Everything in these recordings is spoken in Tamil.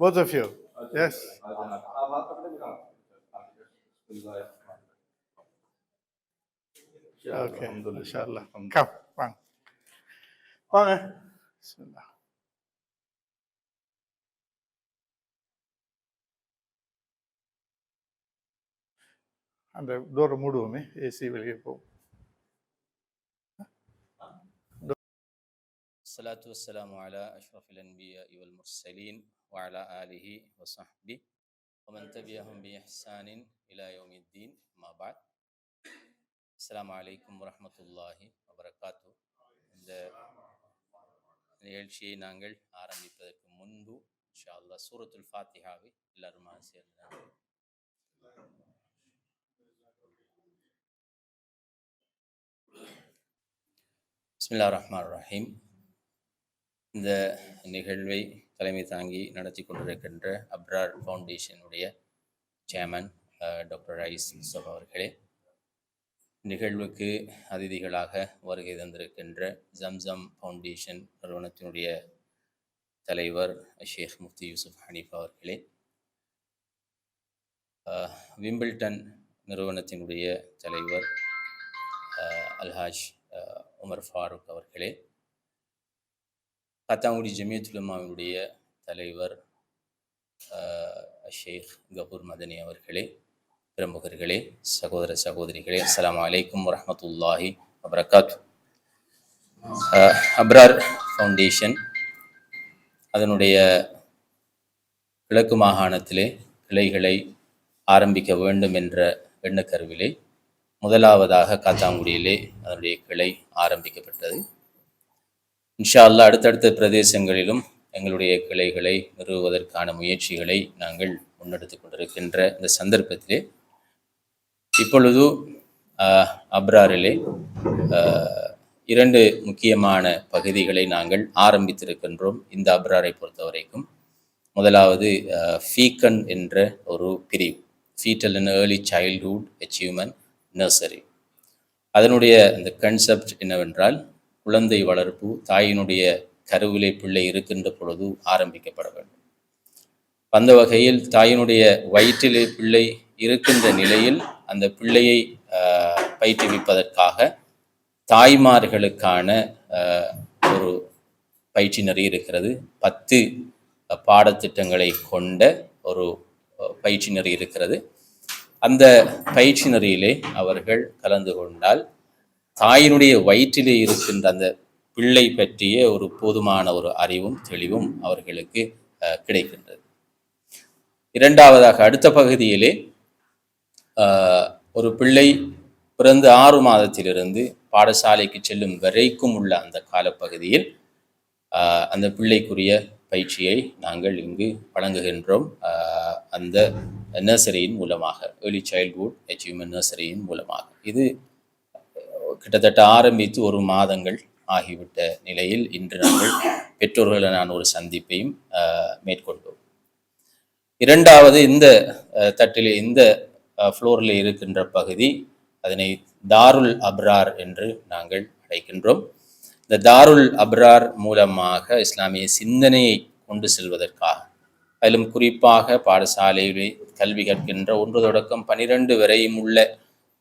both of you. Yes. Okay. Inshallah. Come. வாங்க. அந்த டோரை மூடுவோமே, ஏசி வெளியே போகும். الصلاة والسلام على أشرف الأنبياء والمرسلين وعلى آله وصحبه ومن تبعهم بإحسان إلى يوم الدين ما بعد. السلام عليكم ورحمة الله وبركاته. இந்த நிகழ்ச்சியை நாங்கள் ஆரம்பிப்பதற்கு முன்பு இன்ஷா அல்லாஹ் சூரத்துல் ஃபாத்திஹாவை எல்லாருமா சேர்ந்தாங்க. பிஸ்மில்லாஹிர் ரஹ்மானிர் ரஹீம். இந்த நிகழ்வை தலைமை தாங்கி நடத்தி கொண்டிருக்கின்ற அப்ரார் ஃபவுண்டேஷனுடைய சேர்மன் டாக்டர் ஐஸ் முஸ்தபா அவர்களே, நிகழ்வுக்கு அதிதிகளாக வருகை தந்திருக்கின்ற ஜம்சம் ஃபவுண்டேஷன் நிறுவனத்தினுடைய தலைவர் ஷேக் முஃப்தி யூசுப் ஹனீஃபா அவர்களே, விம்பிள்டன் நிறுவனத்தினுடைய தலைவர் அல்ஹாஜ் உமர் ஃபாரூக் அவர்களே, காத்தாங்குடி ஜமியத்துல் உலமாவினுடைய தலைவர் ஷேக் கபூர் மதனி அவர்களே, பிரமுகர்களே, சகோதர சகோதரிகளே, அஸ்ஸலாமு அலைக்கும் வரஹ்மத்துல்லாஹி வபரகாத்து. அப்ரார் ஃபவுண்டேஷன் அதனுடைய கிழக்கு மாகாணத்திலே கிளைகளை ஆரம்பிக்க வேண்டும் என்ற எண்ணக்கருவிலே முதலாவதாக காத்தாங்குடியிலே அதனுடைய கிளை ஆரம்பிக்கப்பட்டது. இன்ஷா அல்லாஹ் அடுத்தடுத்த பிரதேசங்களிலும் எங்களுடைய கிளைகளை நிறுவுவதற்கான முயற்சிகளை நாங்கள் முன்னெடுத்து கொண்டிருக்கின்ற இந்த சந்தர்ப்பத்திலே இப்பொழுது அப்ராரிலே 2 முக்கியமான பகுதிகளை நாங்கள் ஆரம்பித்திருக்கின்றோம். இந்த அப்ராரை பொறுத்த வரைக்கும் முதலாவது ஃபீக்கன் என்ற ஒரு பிரிவு, foetal and early childhood achievement nursery. அதனுடைய அந்த கன்செப்ட் என்னவென்றால், குழந்தை வளர்ப்பு தாயினுடைய கருவிலை பிள்ளை இருக்கின்ற பொழுது ஆரம்பிக்கப்பட வேண்டும். அந்த வகையில் தாயினுடைய வயிற்றிலே பிள்ளை இருக்கின்ற நிலையில் அந்த பிள்ளையை பயிற்றுவிப்பதற்காக தாய்மார்களுக்கான ஒரு பயிற்சி நெறி இருக்கிறது. 10 பாடத்திட்டங்களை கொண்ட ஒரு பயிற்சி நெறி இருக்கிறது. அந்த பயிற்சி நெறியிலே அவர்கள் கலந்து கொண்டால் தாயினுடைய வயிற்றிலே இருக்கின்ற அந்த பிள்ளை பற்றிய ஒரு போதுமான ஒரு அறிவும் தெளிவும் அவர்களுக்கு கிடைக்கின்றது. இரண்டாவதாக அடுத்த பகுதியிலே ஒரு பிள்ளை பிறந்து 6 மாதத்திலிருந்து பாடசாலைக்கு செல்லும் வரைக்கும் உள்ள அந்த காலப்பகுதியில் அந்த பிள்ளைக்குரிய பயிற்சியை நாங்கள் இங்கு வழங்குகின்றோம். அந்த நர்சரியின் மூலமாக, ஏர்லி சைல்ட்ஹுட் அச்சீவ்மெண்ட் நர்சரியின் மூலமாக. இது கிட்டத்தட்ட ஆரம்பித்து 1 மாதங்கள் ஆகிவிட்ட நிலையில் இன்று நாங்கள் பெற்றோர்களான ஒரு சந்திப்பையும் மேற்கொண்டோம். இரண்டாவது இந்த தட்டிலே இந்த ஃப்ளோரில் இருக்கின்ற பகுதி, அதனை தாருல் அப்ரார் என்று நாங்கள் அழைக்கின்றோம். இந்த தாருல் அப்ரார் மூலமாக இஸ்லாமிய சிந்தனையை கொண்டு செல்வதற்காக, அதிலும் குறிப்பாக பாடசாலையிலே கல்வி கற்கின்ற 1 தொடக்கம் 12 வரையும் உள்ள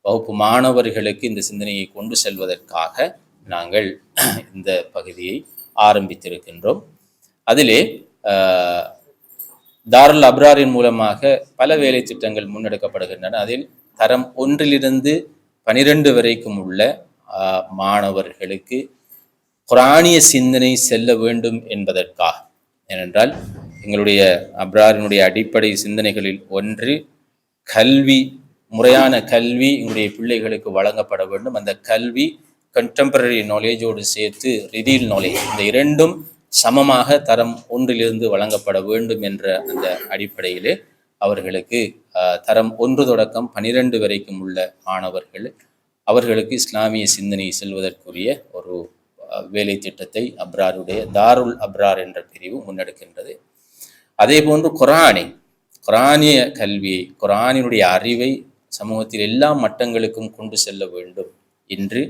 வகுப்பு மாணவர்களுக்கு இந்த சிந்தனையை கொண்டு செல்வதற்காக நாங்கள் இந்த பகுதியை ஆரம்பித்திருக்கின்றோம். அதிலே தாருல் அப்ராரின் மூலமாக பல வேலை திட்டங்கள் முன்னெடுக்கப்படுகின்றன. அதில் தரம் 1 - 12 வரைக்கும் உள்ள மாணவர்களுக்கு குரானிய சிந்தனை செல்ல வேண்டும் என்பதற்காக. ஏனென்றால் எங்களுடைய அப்ராரினுடைய அடிப்படை சிந்தனைகளில் ஒன்று கல்வி, முறையான கல்வி எங்களுடைய பிள்ளைகளுக்கு வழங்கப்பட வேண்டும். அந்த கல்வி கண்டெம்பரரி நாலேஜோடு சேர்த்து ரிடீல் நாலேஜ், இந்த 2ம் சமமாக தரம் 1 வழங்கப்பட வேண்டும் என்ற அந்த அடிப்படையிலே அவர்களுக்கு தரம் 1 தொடக்கம் 12 வரைக்கும் உள்ள மாணவர்கள் அவர்களுக்கு இஸ்லாமிய சிந்தனை செல்வதற்குரிய ஒரு வேலை திட்டத்தை அப்ராருடைய தாருல் அப்ரார் என்ற பிரிவு முன்னெடுக்கின்றது. அதே போன்று குரானிய கல்வியை, குரானினுடைய அறிவை சமூகத்தில் எல்லா மட்டங்களுக்கும் கொண்டு செல்ல வேண்டும். இன்று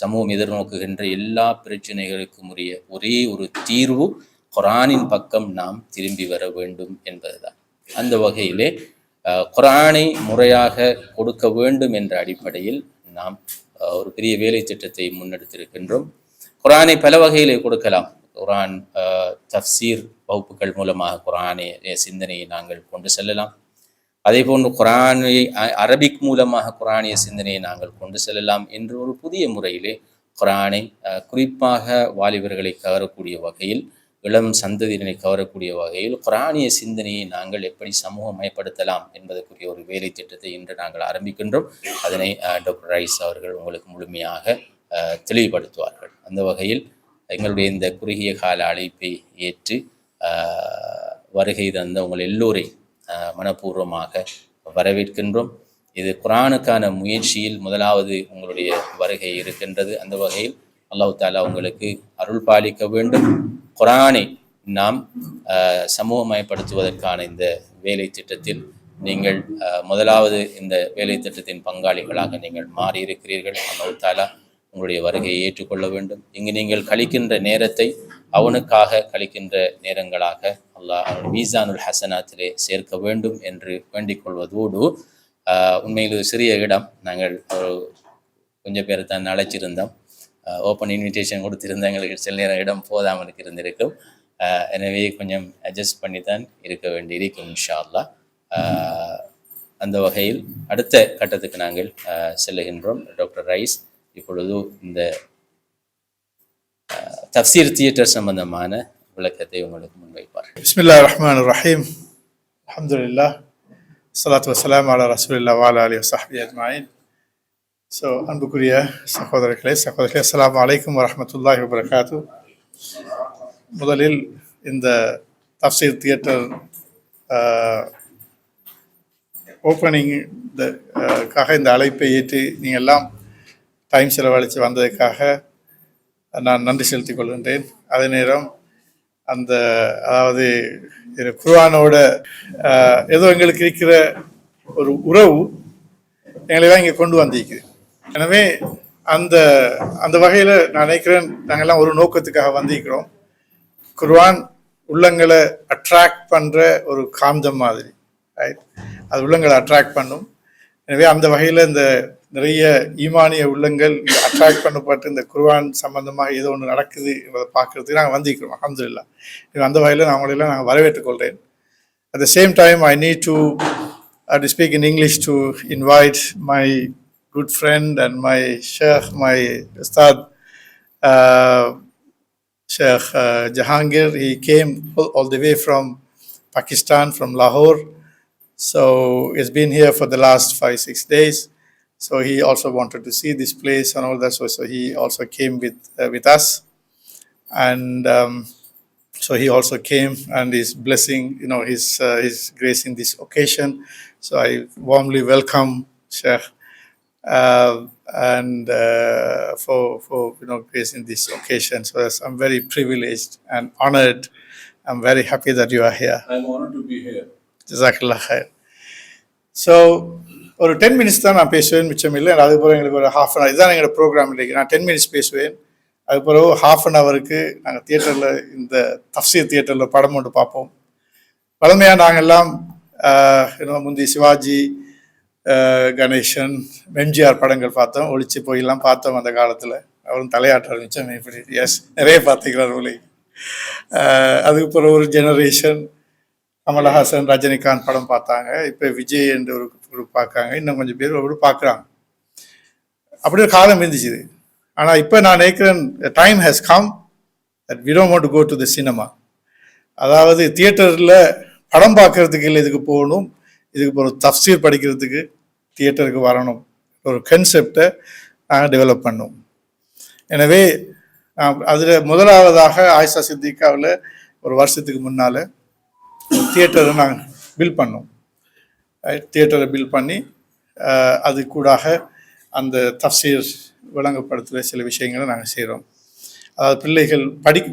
சமூகம் எதிர்நோக்குகின்ற எல்லா பிரச்சனைகளுக்கும் உரிய ஒரே ஒரு தீர்வு குர்ஆனின் பக்கம் நாம் திரும்பி வர வேண்டும் என்பதுதான். அந்த வகையிலே குர்ஆனை முறையாக கொடுக்க வேண்டும் என்ற அடிப்படையில் நாம் ஒரு பெரிய வேலை திட்டத்தை முன்னெடுத்திருக்கின்றோம். குர்ஆனை பல வகையிலே கொடுக்கலாம். குர்ஆன் தஃப்சீர் வகுப்புகள் மூலமாக குர்ஆனை சிந்தனையை நாங்கள் கொண்டு செல்லலாம். அதே போன்று குர்ஆனை அரபிக் மூலமாக குர்ஆனிய சிந்தனையை நாங்கள் கொண்டு செல்லலாம் என்று ஒரு புதிய முறையிலே குர்ஆனை குறிப்பாக வாலிபர்களை கவரக்கூடிய வகையில், இளம் சந்ததியினரை கவரக்கூடிய வகையில் குர்ஆனிய சிந்தனையை நாங்கள் எப்படி சமூகமயப்படுத்தலாம் என்பதற்குரிய ஒரு வேலை திட்டத்தை இன்று நாங்கள் ஆரம்பிக்கின்றோம். அதனை டாக்டர் ரைஸ் அவர்கள் உங்களுக்கு முழுமையாக தெளிவுபடுத்துவார்கள். அந்த வகையில் எங்களுடைய இந்த குறுகிய கால அழைப்பை ஏற்று வருகை தந்த உங்கள் எல்லோரை மனப்பூர்வமாக வரவேற்கின்றோம். இது குர்ஆனுக்கான முயற்சியில் முதலாவது உங்களுடைய வருகை இருக்கின்றது. அந்த வகையில் அல்லாஹ் தஆலா உங்களுக்கு அருள் பாலிக்க வேண்டும். குர்ஆனை நாம் சமூகமயப்படுத்துவதற்கான இந்த வேலை திட்டத்தில் நீங்கள் முதலாவது இந்த வேலை திட்டத்தின் பங்காளிகளாக நீங்கள் மாறியிருக்கிறீர்கள். அல்லாஹ் தஆலா உங்களுடைய வருகையை ஏற்றுக்கொள்ள வேண்டும். இங்கு நீங்கள் கழிக்கின்ற நேரத்தை அவனுக்காக கழிக்கின்ற நேரங்களாக அல்லாஹ் மீசானுல் ஹசனாத்திலே சேர்க்க வேண்டும் என்று வேண்டிக் கொள்வதோடு, உண்மையில் ஒரு சிறிய இடம், நாங்கள் ஒரு கொஞ்சம் பேர் தான் அழைச்சிருந்தோம், ஓப்பன் இன்விடேஷன் கொடுத்திருந்தோம். எங்களுக்கு சில நேரம் இடம் போதாமல் இருந்திருக்கும். எனவே கொஞ்சம் அட்ஜஸ்ட் பண்ணி தான் இருக்க வேண்டியிருக்கும் இன்ஷா அல்லாஹ். அந்த வகையில் அடுத்த கட்டத்துக்கு நாங்கள் செல்லுகின்றோம். டாக்டர் ரைஸ் இப்பொழுது இந்த தஃப்சீர் தியேட்டர் சம்பந்தமான விளக்கத்தை உங்களுக்கு முன்வைப்பார். பிஸ்மில்லாஹிர் ரஹ்மானிர் ரஹீம். அல்ஹம்துலில்லாஹ் ஸலாத்து வஸ்ஸலாமு அலா ரசூலில்லாஹி வ அலா ஆலிஹி வஸஹ்பிஹி அஜ்மஈன். ஸோ அன்புக்குரிய சகோதரர்களே, அஸ்ஸலாமு அலைக்கும் வரஹ்மத்துல்லாஹி வபரகாத்துஹு. முதலில் இந்த தஃப்சீர் தியேட்டர் ஓப்பனிங் இந்த அழைப்பை ஏற்று நீங்கள் எல்லாம் டைம் செலவழித்து வந்ததுக்காக நான் நன்றி செலுத்திக் கொள்கின்றேன். அதே நேரம் அதாவது குர்ஆனோட ஏதோ எங்களுக்கு இருக்கிற ஒரு உறவு எங்களெல்லாம் இங்கே கொண்டு வந்திருக்கு. எனவே அந்த வகையில் நான் நினைக்கிறேன், நாங்கள்லாம் ஒரு நோக்கத்துக்காக வந்திருக்கிறோம். குர்ஆன் உள்ளங்களை அட்ராக்ட் பண்ணுற ஒரு காந்தம் மாதிரி, ரைட்? அது உள்ளங்களை அட்ராக்ட் பண்ணும். எனவே அந்த வகையில் இந்த நிறைய ஈமானிய உள்ளங்கள் அட்ராக்ட் பண்ணப்பட்டு இந்த குர்ஆன் சம்பந்தமாக ஏதோ ஒன்று நடக்குது என்பதை பார்க்கறதுக்கு நாங்கள் வந்திருக்கிறோம். அல்ஹம்துலில்லாஹ். அந்த வகையில் நான் அவங்களெல்லாம் நாங்கள் வரவேற்றுக் கொள்கிறேன். At the same time, I need to speak in English to invite my good friend and my Sheikh, my Ustad, Sheikh Jahangir. He came all the way from Pakistan, from Lahore. So he's been here for the last 5-6 days. So he also wanted to see this place and all that. So he also came with us, and so he also came and is blessing, his grace in this occasion. So I warmly welcome Sheikh and for grace in this occasion. So I'm very privileged and honored. I'm very happy that you are here. I'm honored to be here. ஜஸாக்கல்லாஹ் ஹைர். ஸோ ஒரு 10 minutes தான் நான் பேசுவேன், மிச்சம் இல்லை. அதுக்கப்புறம் எங்களுக்கு ஒரு ½ hour, இதுதான் எங்களோட ப்ரோக்ராம். இல்லைங்க, நான் 10 minutes பேசுவேன். அதுக்கப்புறம் ½ hour நாங்கள் தியேட்டரில், இந்த தஃப்சீர் தியேட்டரில் படம் ஒன்று பார்ப்போம். பழமையாக நாங்கள்லாம் முந்தி சிவாஜி, கணேசன், எம்ஜிஆர் படங்கள் பார்த்தோம். ஒளிச்சு போயெல்லாம் பார்த்தோம் அந்த காலத்தில். அவரும் தலையாட்டுற மிச்சம் இப்படி எஸ் நிறைய பார்த்துக்கிறார் ஒளி. அதுக்கப்புறம் ஒரு ஜெனரேஷன் கமலஹாசன், ரஜினிகாந்த் படம் பார்த்தாங்க. இப்போ விஜய் என்ற ஒரு குரூப் பார்க்காங்க. இன்னும் கொஞ்சம் பேர் ஒரு பார்க்குறாங்க. அப்படியே காலம் இருந்துச்சு. ஆனால் இப்போ நான் நினைக்கிறேன், time has come that we don't want to go to the cinema. அதாவது தியேட்டரில் படம் பார்க்கறதுக்கு இல்லை, இதுக்கு போகணும். இதுக்கு ஒரு தஃப்சீர் படிக்கிறதுக்கு தியேட்டருக்கு வரணும். ஒரு கன்செப்டை நாங்கள் டெவலப் பண்ணோம். எனவே அதில் முதலாவதாக ஆயிஷா சித்திகாவில் ஒரு வருஷத்துக்கு முன்னால் தியேட்டரை நாங்கள் பில் பண்ணோம். தியேட்டரை பில் பண்ணி அது கூடாக அந்த தஃப்சீர் விளங்கப்படுத்துகிற சில விஷயங்களை நாங்கள் செய்கிறோம். அதாவது பிள்ளைகள்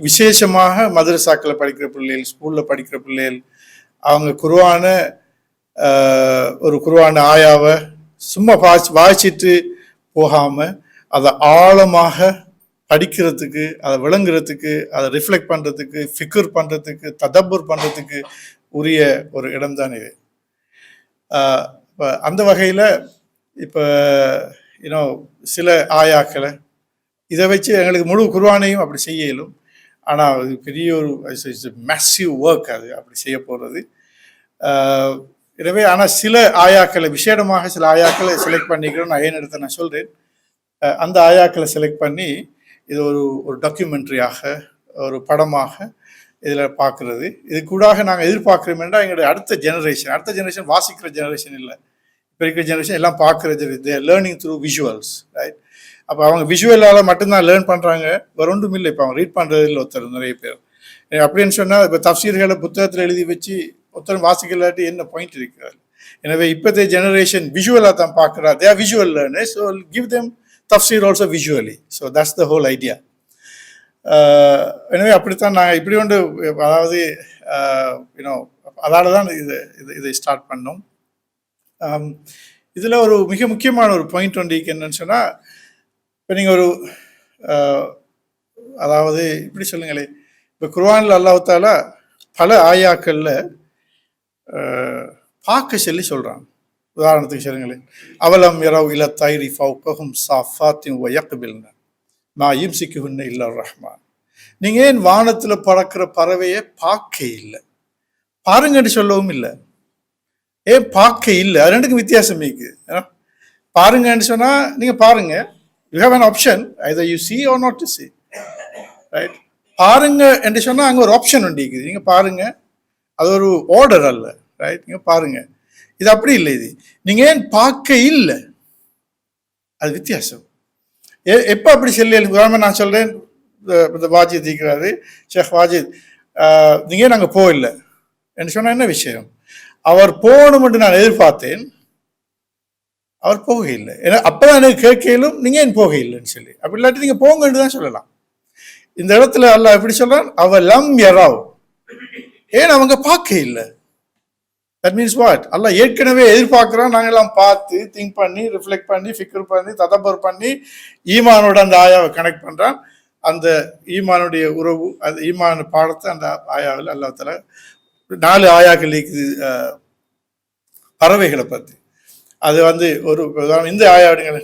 விசேஷமாக மதரசாக்களில் படிக்கிற பிள்ளைகள், ஸ்கூலில் படிக்கிற பிள்ளைகள், அவங்க ஒரு குர்ஆன் ஆயாவை சும்மா வாசிட்டு போகாமல் அதை ஆழமாக படிக்கிறதுக்கு, அதை விளங்குறதுக்கு, அதை ரிஃப்ளெக்ட் பண்ணுறதுக்கு, ஃபிக்கர் பண்ணுறதுக்கு, ததப்பூர் பண்ணுறதுக்கு உரிய ஒரு இடம் தான் இது. இப்போ அந்த வகையில் இப்போ சில ஆயாக்களை இதை வச்சு எங்களுக்கு முழு குர்ஆனையும் அப்படி செய்ய இயலும். ஆனால் அது பெரிய ஒரு மேசிவ் ஒர்க், அது அப்படி செய்ய போகிறது. எனவே ஆனால் சில ஆயாக்களை விசேடமாக சில ஆயாக்களை செலக்ட் பண்ணிக்கிறோம். நான் ஏன் எடுத்து நான் சொல்கிறேன், அந்த ஆயாக்களை செலக்ட் பண்ணி இது ஒரு டாக்குமெண்ட்ரியாக, ஒரு படமாக இதில் பார்க்குறது. இது கூடாக நாங்கள் எதிர்பார்க்குறோம் என்றால் எங்களுடைய அடுத்த ஜெனரேஷன் வாசிக்கிற ஜெனரேஷன் இல்லை, இப்போ இருக்கிற ஜெனரேஷன் எல்லாம் பார்க்குறது, தே லேர்னிங் த்ரூ விஷுவல்ஸ், ரைட்? அப்போ அவங்க விஷுவலால் மட்டும்தான் லேர்ன் பண்ணுறாங்க, வேறு ஒன்றும் இல்லை. இப்போ அவங்க ரீட் பண்ணுறது இல்லை ஒருத்தர், நிறைய பேர். அப்படின்னு சொன்னால் இப்போ தஃப்சீர்களை புத்தகத்தில் எழுதி வச்சு ஒருத்தர் வாசிக்கலாட்டி என்ன பாயிண்ட் இருக்கிறார்? எனவே இப்போதைய ஜெனரேஷன் விஷுவலாக தான் பார்க்குறா, they are visual learners, so give them தஃப்சீர் also visually. So that's the whole idea. எனவே அப்படித்தான் நான் இப்படி ஒன்று, அதாவது அதால் தான் இதை ஸ்டார்ட் பண்ணோம். இதில் ஒரு மிக முக்கியமான ஒரு பாயிண்ட் ஒன்று என்னன்னு சொன்னால், இப்போ நீங்கள் ஒரு அதாவது இப்படி சொல்லுங்களேன், இப்போ குர்ஆனில் அல்லாஹ் தஆலா பல ஆயாக்களில் பார்க்க சொல்லி சொல்கிறாங்க. உதாரணத்துக்கு சொல்லுங்களேன், அவலம் யரவ் இல தைரி ஃபௌகஹும் சாஃபாத்தின் வ யக்பில்ன மா யும்சிகுஹுன்ன இல்லா ரஹ்மான். நீங்கள் ஏன் வானத்தில் பறக்கிற பறவையை பார்க்க இல்லை, பாருங்கன்னு சொல்லவும் இல்லை, ஏன் பார்க்க இல்லை? அது ரெண்டுக்கும் வித்தியாசம் இருக்குது. பாருங்கன்னு சொன்னால் நீங்கள் பாருங்க, you have an option, Hyder you see or not to see, right? பாருங்க என்று சொன்னால் அங்கே ஒரு ஆப்ஷன் ஒன்று இருக்குது, நீங்கள் பாருங்க, அது ஒரு ஆர்டர் அல்ல, ரைட்? நீங்கள் பாருங்க. இது அப்படி இல்லை, இது நீங்கள் ஏன் பார்க்க இல்லை, அது வித்தியாசம். எப்போ அப்படி சொல்லி நான் சொல்கிறேன், இந்த வாஜித் இருக்கிறாரு, ஷேக் வாஜித், நீங்கள் ஏன் நாங்கள் போகல என்று சொன்னால் என்ன விஷயம்? அவர் போகணும் என்று நான் எதிர்பார்த்தேன், அவர் போக இல்லை. ஏன்னா அப்போதான் எனக்கு கேட்கலும் நீங்கள் ஏன் போக இல்லைன்னு சொல்லி. அப்படி இல்லாட்டி நீங்கள் போங்கன்னு தான் சொல்லலாம். இந்த இடத்துல அல்லாஹ் எப்படி சொல்றான், அவலம் யரவ், ஏன் அவங்க பார்க்க இல்லை? That means what? அல்லாஹ் ஏற்கனவே எதிர்பார்க்குறோம், நாங்கள் எல்லாம் பார்த்து திங்க் பண்ணி ரிஃப்ளெக்ட் பண்ணி ஃபிக்கர் பண்ணி ததப்பர் பண்ணி ஈமானோட அந்த ஆயாவை கனெக்ட் பண்ணுறான். அந்த ஈமானுடைய உறவு, அந்த ஈமான பாடத்தை அந்த ஆயாவில் அல்லாஹ் தஆலா 4 ஆயாக்கள் இருக்குது பறவைகளை பற்றி. அது ஒரு இந்த ஆயாடுங்கள்,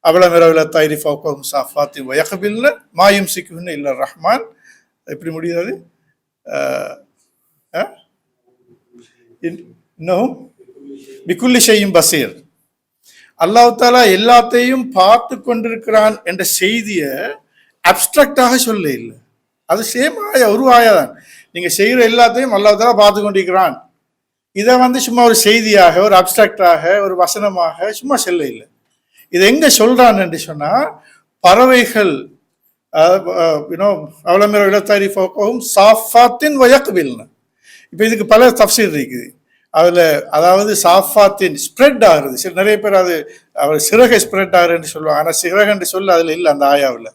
அவலம் இரவுல தைரி ஃபௌகஹும் சாஃபாத்தி வ யக்பில்ன மா யும்சிகுஹுன்ன இல்லா ரஹ்மான். எப்படி முடியாது? இன்னும் பிகுல்லி ஷைஇன் பஸீர். அல்லாஹ் தஆலா எல்லாத்தையும் பார்த்து கொண்டிருக்கிறான் என்ற செய்தியை அப்ஸ்ட்ராக்டாக சொல்ல இல்லை. அது சேம் ஆயா, ஒரு ஆயா தான். நீங்கள் செய்கிற எல்லாத்தையும் அல்லாஹ் தஆலா பார்த்து கொண்டிருக்கிறான், இதை சும்மா ஒரு செய்தியாக, ஒரு அப்ஸ்ட்ராக்டாக, ஒரு வசனமாக சும்மா சொல்ல இல்லை. இது எங்கே சொல்கிறான் என்று சொன்னால், பறவைகள் அவலம் இலத்தாரி ஃபௌகஹும் சாஃபாத்தின் வ யக்பில்ன. இப்போ இதுக்கு பல தஃப்சீர் இருக்குது. அதில் அதாவது சாஃபாத்தின் ஸ்ப்ரெட் ஆகுறது, நிறைய பேர் அது அவர் சிறகை ஸ்ப்ரெட் ஆகுதுன்னு சொல்லுவாங்க. ஆனால் சிறகுன்னு சொல்ல அதில் இல்லை அந்த ஆயாவில்,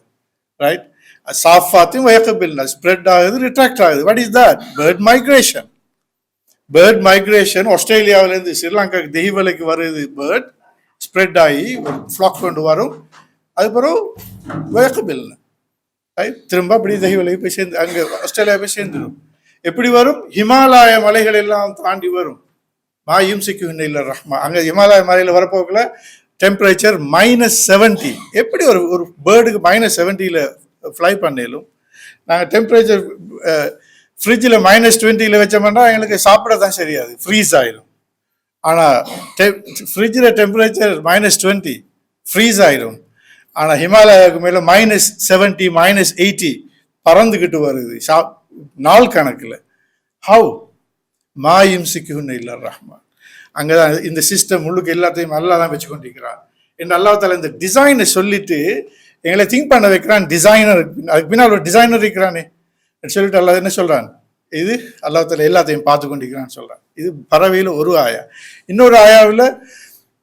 ரைட்? சாஃபாத்தின் வ யக்பில்ன, ஸ்ப்ரெட் ஆகுது, ரிட்ராக்ட் ஆகுது. What is that? Bird migration. ஆஸ்திரேலியாவிலேருந்து ஸ்ரீலங்காவுக்கு தெய்வலைக்கு வருது, பேர்ட் ஸ்ப்ரெட் ஆகி ஒரு ஃப்ளாக் கொண்டு வரும், அது பிறகு வயக்கபில்ல திரும்ப அப்படி தெய்வலைக்கு போய் சேர்ந்து அங்கே ஆஸ்திரேலியா போய் சேர்ந்துடும். எப்படி வரும்? ஹிமாலய மலைகள் எல்லாம் தாண்டி வரும். மா யும்சிகுஹுன்ன இல்லா ரஹ்மான். அங்கே ஹிமாலய மலையில் வரப்போக்கில் டெம்பரேச்சர் -70. எப்படி ஒரு பேர்டுக்கு -70 ஃப்ளை பண்ணிலும்? நாங்கள் டெம்பரேச்சர் ஃப்ரிட்ஜில் -20 வச்சோம்னா எங்களுக்கு சாப்பிட தான் சரியாது, ஃப்ரீஸ் ஆயிடும். ஆனால் ஃப்ரிட்ஜில் டெம்பரேச்சர் -20 ஃப்ரீஸ் ஆயிடும். ஆனால் ஹிமாலயாவுக்கு மேலே -70 -80 பறந்துக்கிட்டு வருது நாள் கணக்கில். ஹவு? மா யும்சிகுஹுன்ன இல்லா ரஹ்மான். அங்கே தான் இந்த சிஸ்டம் முழுக்க எல்லாத்தையும் அல்லாஹ் தான் வச்சு கொண்டிருக்கிறான். என்று அல்லாஹ் தஆலா இந்த டிசைனை சொல்லிட்டு எங்களை திங்க் பண்ண வைக்கிறான். டிசைனர், அதுக்கு பின்னால் ஒரு டிசைனர் இருக்கிறானே சொல்லிட்டு அல்லாஹ் என்ன சொல்றான்? இது அல்லாஹ் தஆலா எல்லாத்தையும் பார்த்து கொண்டிருக்கிறான்னு சொல்றான். இது பறவையில் ஒரு ஆயா. இன்னொரு ஆயாவில்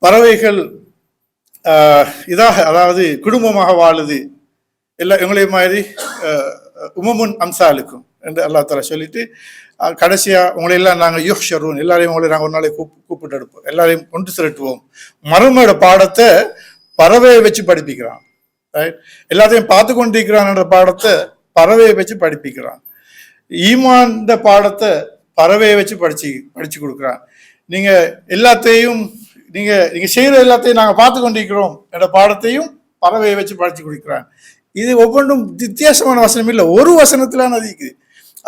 பறவைகள் இதாக, அதாவது குடும்பமாக வாழுது, எல்லா எங்களையும் மாதிரி உமமுன் அம்சாலுக்கும் என்று அல்லாஹ் தஆலா சொல்லிட்டு கடைசியா உங்களை எல்லாம் நாங்கள் யுஹ்ஷரூன், எல்லாரையும் உங்களை நாங்கள் ஒரு நாளை கூப்பிட்டு எடுப்போம், எல்லாரையும் கொண்டு திரட்டுவோம். மறுமையோட பாடத்தை பறவையை வச்சு படிப்பிக்கிறான். ரைட்? எல்லாத்தையும் பார்த்து கொண்டிருக்கிறான் பாடத்தை பறவையை வச்சு படிப்பிக்கிறான். ஈமான் பாடத்தை பறவையை வச்சு படிச்சு கொடுக்குறான். நீங்க எல்லாத்தையும் நீங்க செய்யற எல்லாத்தையும் நாங்கள் பார்த்து கொண்டிருக்கிறோம் என்ற பாடத்தையும் பறவையை வச்சு படிச்சு கொடுக்குறான். இது ஒவ்வொன்றும் வித்தியாசமான வசனம் இல்லை, ஒரு வசனத்துல நதிக்குது.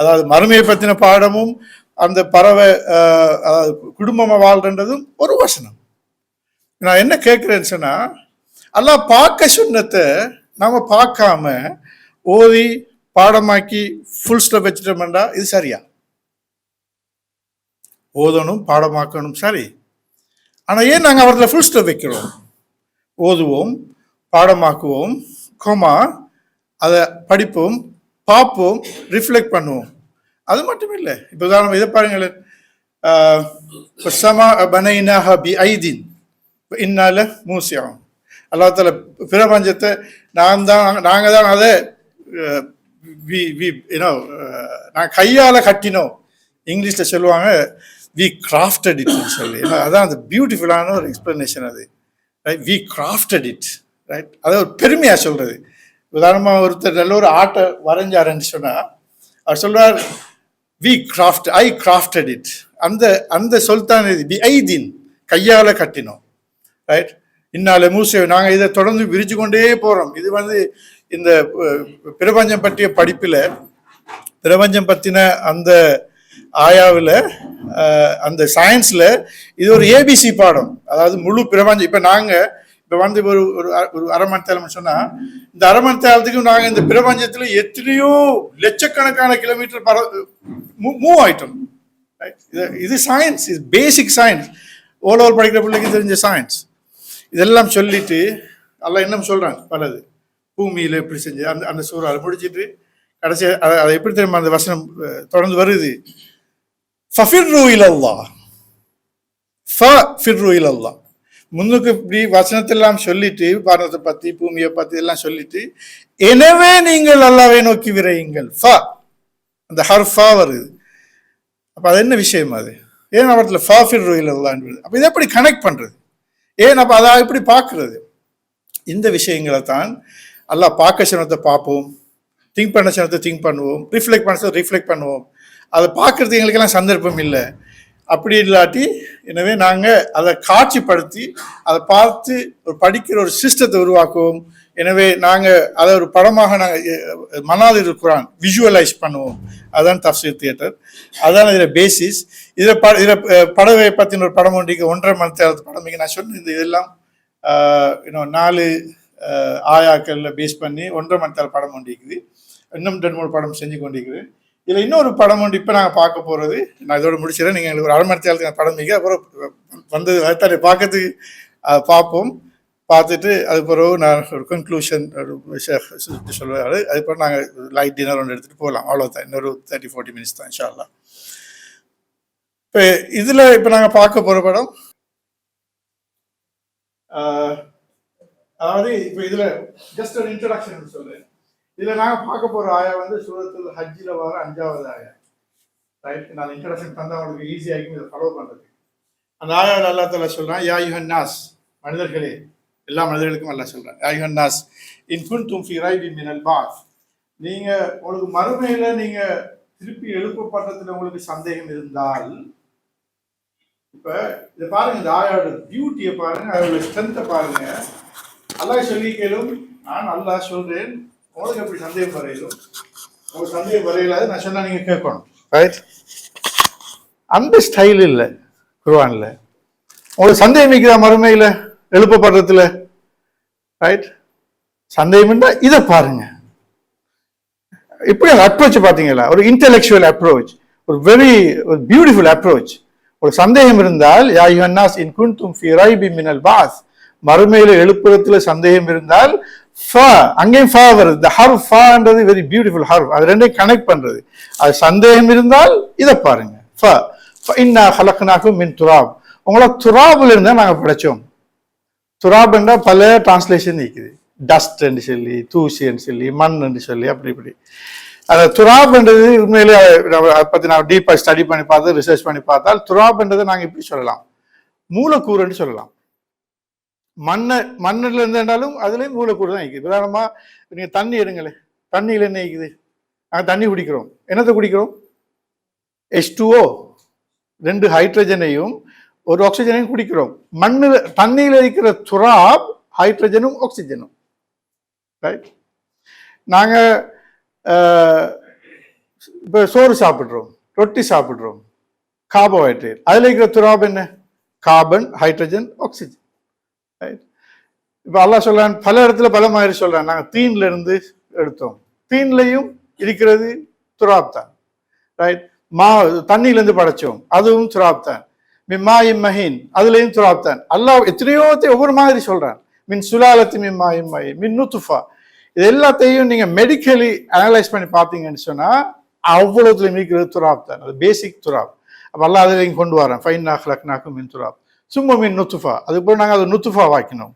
அதாவது மறுமையை பத்தின பாடமும் அந்த பறவை குடும்பமா வாழ்றதும் ஒரு வசனம். நான் என்ன கேட்கிறேன்னு சொன்னா, அல்லாஹ் பார்க்க சொன்னதை நாம பார்க்காம ஓதி பாடமாக்கி ஃபுல் ஸ்டாப் வச்சுட்டோம்டா இது சரியா? ஓதணும் பாடமாக்கணும் சரி, ஆனா ஏன் நாங்கள் அவர்களை ஃபுல் ஸ்டாப் வைக்கிறோம்? ஓதுவோம் பாடமாக்குவோம், கோமா அதை படிப்போம், பார்ப்போம், ரிஃப்ளெக்ட் பண்ணுவோம். அது மட்டும் இல்லை. இப்போ உதாரணம் இதை பாருங்களேன், இன்னால மூசியம் அல்லாஹ் தஆலா பிரபஞ்சத்தை நாங்கள் தான் அதை நான் கையால கட்டினோம். இங்கிலீஷ்ல சொல்லுவாங்க வி கிராஃப்டட் இட் சொல்லி. அதான் அந்த பியூட்டிஃபுல்லான ஒரு எக்ஸ்பிளனேஷன் அது. Right, we crafted it. Right, அதை ஒரு பெருமையா சொல்றது. உதாரணமாக ஒருத்தர் நல்ல ஒரு ஆட்டை வரைஞ்சாருன்னு சொன்னா அவர் சொல்றார் ஐ கிராஃப்டட் இட். அந்த சொல்தான் இது ஐதீன், கையால கட்டினோம். ரைட், இன்னால மூசை நாங்கள் இதை தொடர்ந்து விரிச்சு கொண்டே போறோம். இது இந்த பிரபஞ்சம் பற்றிய படிப்புல, பிரபஞ்சம் பற்றின அந்த ஆயாவில், அந்த சயின்ஸ்ல இது ஒரு ஏபிசி பாடம். அதாவது முழு பிரபஞ்சம். இப்ப நாங்க இப்ப ஒரு அரை மணி நேரம் சொன்னா, இந்த அரை மணி நேரத்துக்கு நாங்க இந்த பிரபஞ்சத்துல எத்தனையோ லட்சக்கணக்கான கிலோமீட்டர் மூவ் ஆயிட்டோம். இது சயின்ஸ், இது பேசிக் சயின்ஸ். ஓலோவர் படிக்கிற பிள்ளைக்கு தெரிஞ்ச சயின்ஸ். இதெல்லாம் சொல்லிட்டு அல்லாஹ் என்ன சொல்றாங்க, பலது பூமியில எப்படி செஞ்சு அந்த சூறாவை முடிச்சிட்டு கடைசி அதை எப்படி தெரியுமா அந்த வசனம் தொடர்ந்து வருது, ஃபஃபிர்ரு இலல்லாஹ், ஃபஃபிர்ரு இலல்லாஹ். முன்னுக்கு இப்படி வசனத்தெல்லாம் சொல்லிட்டு பாரதத்தை பத்தி பூமியை பத்தி எல்லாம் சொல்லிட்டு, எனவே நீங்கள் அல்லாஹ்வை நோக்கி விரையுங்கள். அந்த ஹர்ஃபா வருது. அப்ப அது என்ன விஷயம்? அது ஏன் அவர்ல ஃபஃபிர்ரு இலல்லாஹ்? அப்ப இதை எப்படி கனெக்ட் பண்றது? ஏன் அப்ப அதை எப்படி பார்க்கறது? இந்த விஷயங்களை தான் அல்லாஹ் பார்க்க சொன்னதை பார்ப்போம், திங்க் பண்ண சொன்னதை திங்க் பண்ணுவோம், ரிஃப்ளெக்ட் பண்ண ரிஃப்ளெக்ட் பண்ணுவோம். அதை பார்க்கறது எங்களுக்கெல்லாம் சந்தர்ப்பம் இல்லை. அப்படி இல்லாட்டி எனவே நாங்கள் அதை காட்சிப்படுத்தி அதை பார்த்து ஒரு படிக்கிற ஒரு சிஸ்டத்தை உருவாக்குவோம். எனவே நாங்கள் அதை ஒரு படமாக நாங்கள் மனாதில் குர்ஆன் விஷுவலைஸ் பண்ணுவோம். அதுதான் தஃப்சீர் தியேட்டர். அதுதான் இதில் பேசிஸ். இதில் படவை பற்றின ஒரு படம் ஒன்றிக்கு 1.5 மணி நேரத்து படம். நான் சொன்ன இந்த இதெல்லாம் 4 ஆயாக்கள்ல பேஸ் பண்ணி 1.5 மணி நேரம் படம் ஒன்றிக்குது. இன்னும் 2-3 படம் செஞ்சு கொண்டிருக்குது. இதில் இன்னொரு படம் ஒன்று இப்போ நாங்கள் பார்க்க போகிறது. நான் இதோட முடிச்சிடறேன். நீங்கள் எங்களுக்கு ஒரு அரை மணி நேரத்துக்கு படம் மிக அப்புறம் வந்தது அதுத்தானே பார்க்கறதுக்கு பார்ப்போம். பார்த்துட்டு அது பிறகு நான் ஒரு கன்க்ளூஷன் சொல்லுவாரு. அதுக்கப்புறம் நாங்கள் லைட் டின்னர் ஒன்று எடுத்துகிட்டு போகலாம். அவ்வளோதான், இன்னொரு 30-40 மினிட்ஸ் தான் இன்ஷா அல்லாஹ். இப்போ இதில் இப்போ நாங்கள் பார்க்க போகிற படம், அதாவது இப்போ இதில் ஜஸ்ட் ஒரு இன்ட்ரடக்ஷன் சொல்லுவேன். இதில் நாங்கள் பார்க்க போகிற ஆயா சூரத்துல் ஹஜ்ஜில் வர 5வது ஆயா. ரைட், நான் இன்ட்ரடக்ஷன் தந்தால் அவங்களுக்கு ஈஸியாகிக்கும் இதை ஃபாலோ பண்ணுறது. அந்த ஆயாவில் அல்லாஹ் தஆலா சொல்கிறான், யா அய்யுஹன் நாஸ், மனிதர்களே, எல்லா மனிதர்களுக்கும் அல்லாஹ் சொல்கிறான், யா அய்யுஹன் நாஸ் இன் குன்தும் ஃபீ ரைபின் மினல் பாஸ். நீங்கள் உங்களுக்கு மறுமையில் நீங்கள் திருப்பி எழுப்பப்பட்டதில் உங்களுக்கு சந்தேகம் இருந்தால், இப்போ இதை பாருங்க, இந்த ஆயோட பியூட்டியை பாருங்க, அதோட ஸ்ட்ரென்த்தை பாருங்க. அல்லாஹ் சொல்லி கேளும், நான் அல்லாஹ் சொல்றேன், உங்களுக்கு எப்படி சந்தேகம் வரையிலும், உங்களுக்கு சந்தேகம் வரையிலாது நான் சொன்னா நீங்க கேட்கணும். ரைட், அந்த ஸ்டைல் இல்லை குர்ஆன்ல. உங்களுக்கு சந்தேகம் வைக்கிறா மறுமையில எழுப்பப்படுறதுல? ரைட், சந்தேகம் இதை பாருங்க. இப்படி அந்த அப்ரோச் பார்த்தீங்களா? ஒரு இன்டெலெக்சுவல் அப்ரோச், ஒரு வெரி பியூட்டிஃபுல் அப்ரோச். ஒரு சந்தேகம் இருந்தால், யா அய்யுஹன் நாஸ் இன் குன்தும் ஃபீ ரைபின் மினல் பாஸ், மறுமையில எழுப்புறதுல சந்தேகம் இருந்தால், அங்கேயும் ஃபா வருது. இந்த ஹர்ஃப் ஃபான்றது வெரி பியூட்டிஃபுல் ஹர்ஃப். அது ரெண்டையும் கனெக்ட் பண்றது. அது சந்தேகம் இருந்தால் இதை பாருங்க, இன்னா ஹலக்னாக்கும் மின் துராப், உங்களை துராபுல இருந்தா நாங்க படைச்சோம். துராப் என்றா பல டிரான்ஸ்லேஷன் இருக்குது. டஸ்ட் என்று சொல்லி, தூசி என்று சொல்லி, மண் என்று சொல்லி, அப்படி இப்படி. அந்த துராப்ன்றது உண்மையிலே அதை பத்தி நான் டீப்பா ஸ்டடி பண்ணி பார்த்து ரிசர்ச் பண்ணி பார்த்தால், துராப்ன்றதை நாங்க இப்படி சொல்லலாம், மூலக்கூறுன்னு சொல்லலாம். மண்ணில் இருந்தாலும் அதுலேயும் மூலக்கூறு தான் இருக்குது. உதாரணமாக நீங்கள் தண்ணி எடுங்களேன், தண்ணியில் என்ன இருக்குது? நாங்கள் தண்ணி குடிக்கிறோம். என்னத்தை குடிக்கிறோம்? H2O, 2 ஹைட்ரஜனையும் ஒரு ஆக்சிஜனையும் குடிக்கிறோம். தண்ணியில் இருக்கிற துராப் ஹைட்ரஜனும் ஆக்சிஜனும். ரைட். நாங்கள் இப்போ சோறு சாப்பிட்றோம், ரொட்டி சாப்பிட்றோம், கார்போஹைட்ரேட். அதில் இருக்கிற துராப் என்ன? Carbon, hydrogen, oxygen. ரைட். இப்போ அல்லாஹ் சொல்றான், பல இடத்துல பல மாதிரி சொல்றான், நாங்கள் தீன்ல இருந்து எடுத்தோம். தீன்லையும் இருக்கிறது துராப் தான். ரைட். தண்ணியிலேருந்து படைச்சோம், அதுவும் துராப் தான். மிம்மாயிம் மஹீன், அதுலேயும் துராப் தான். அல்லாஹ் எத்தனையோத்தை ஒவ்வொரு மாதிரி சொல்றான். மின் சுலாலத்தி மிம்மாயிம் மஹீன், மின் நுத்துஃபா. இது எல்லாத்தையும் நீங்க மெடிக்கலி அனலைஸ் பண்ணி பார்த்தீங்கன்னு சொன்னா அவ்வளவுல இருக்கிறது துராப் தான். அது பேசிக் துராப். அப்போ அல்லாஹ் அதில் கொண்டு வரேன், ஃபைன் நாக்கும் மின் துராப் சும்மா மின் நுத்துஃபா. அதுபோல் நாங்கள் அதை நுத்துஃபா வாக்கினோம்.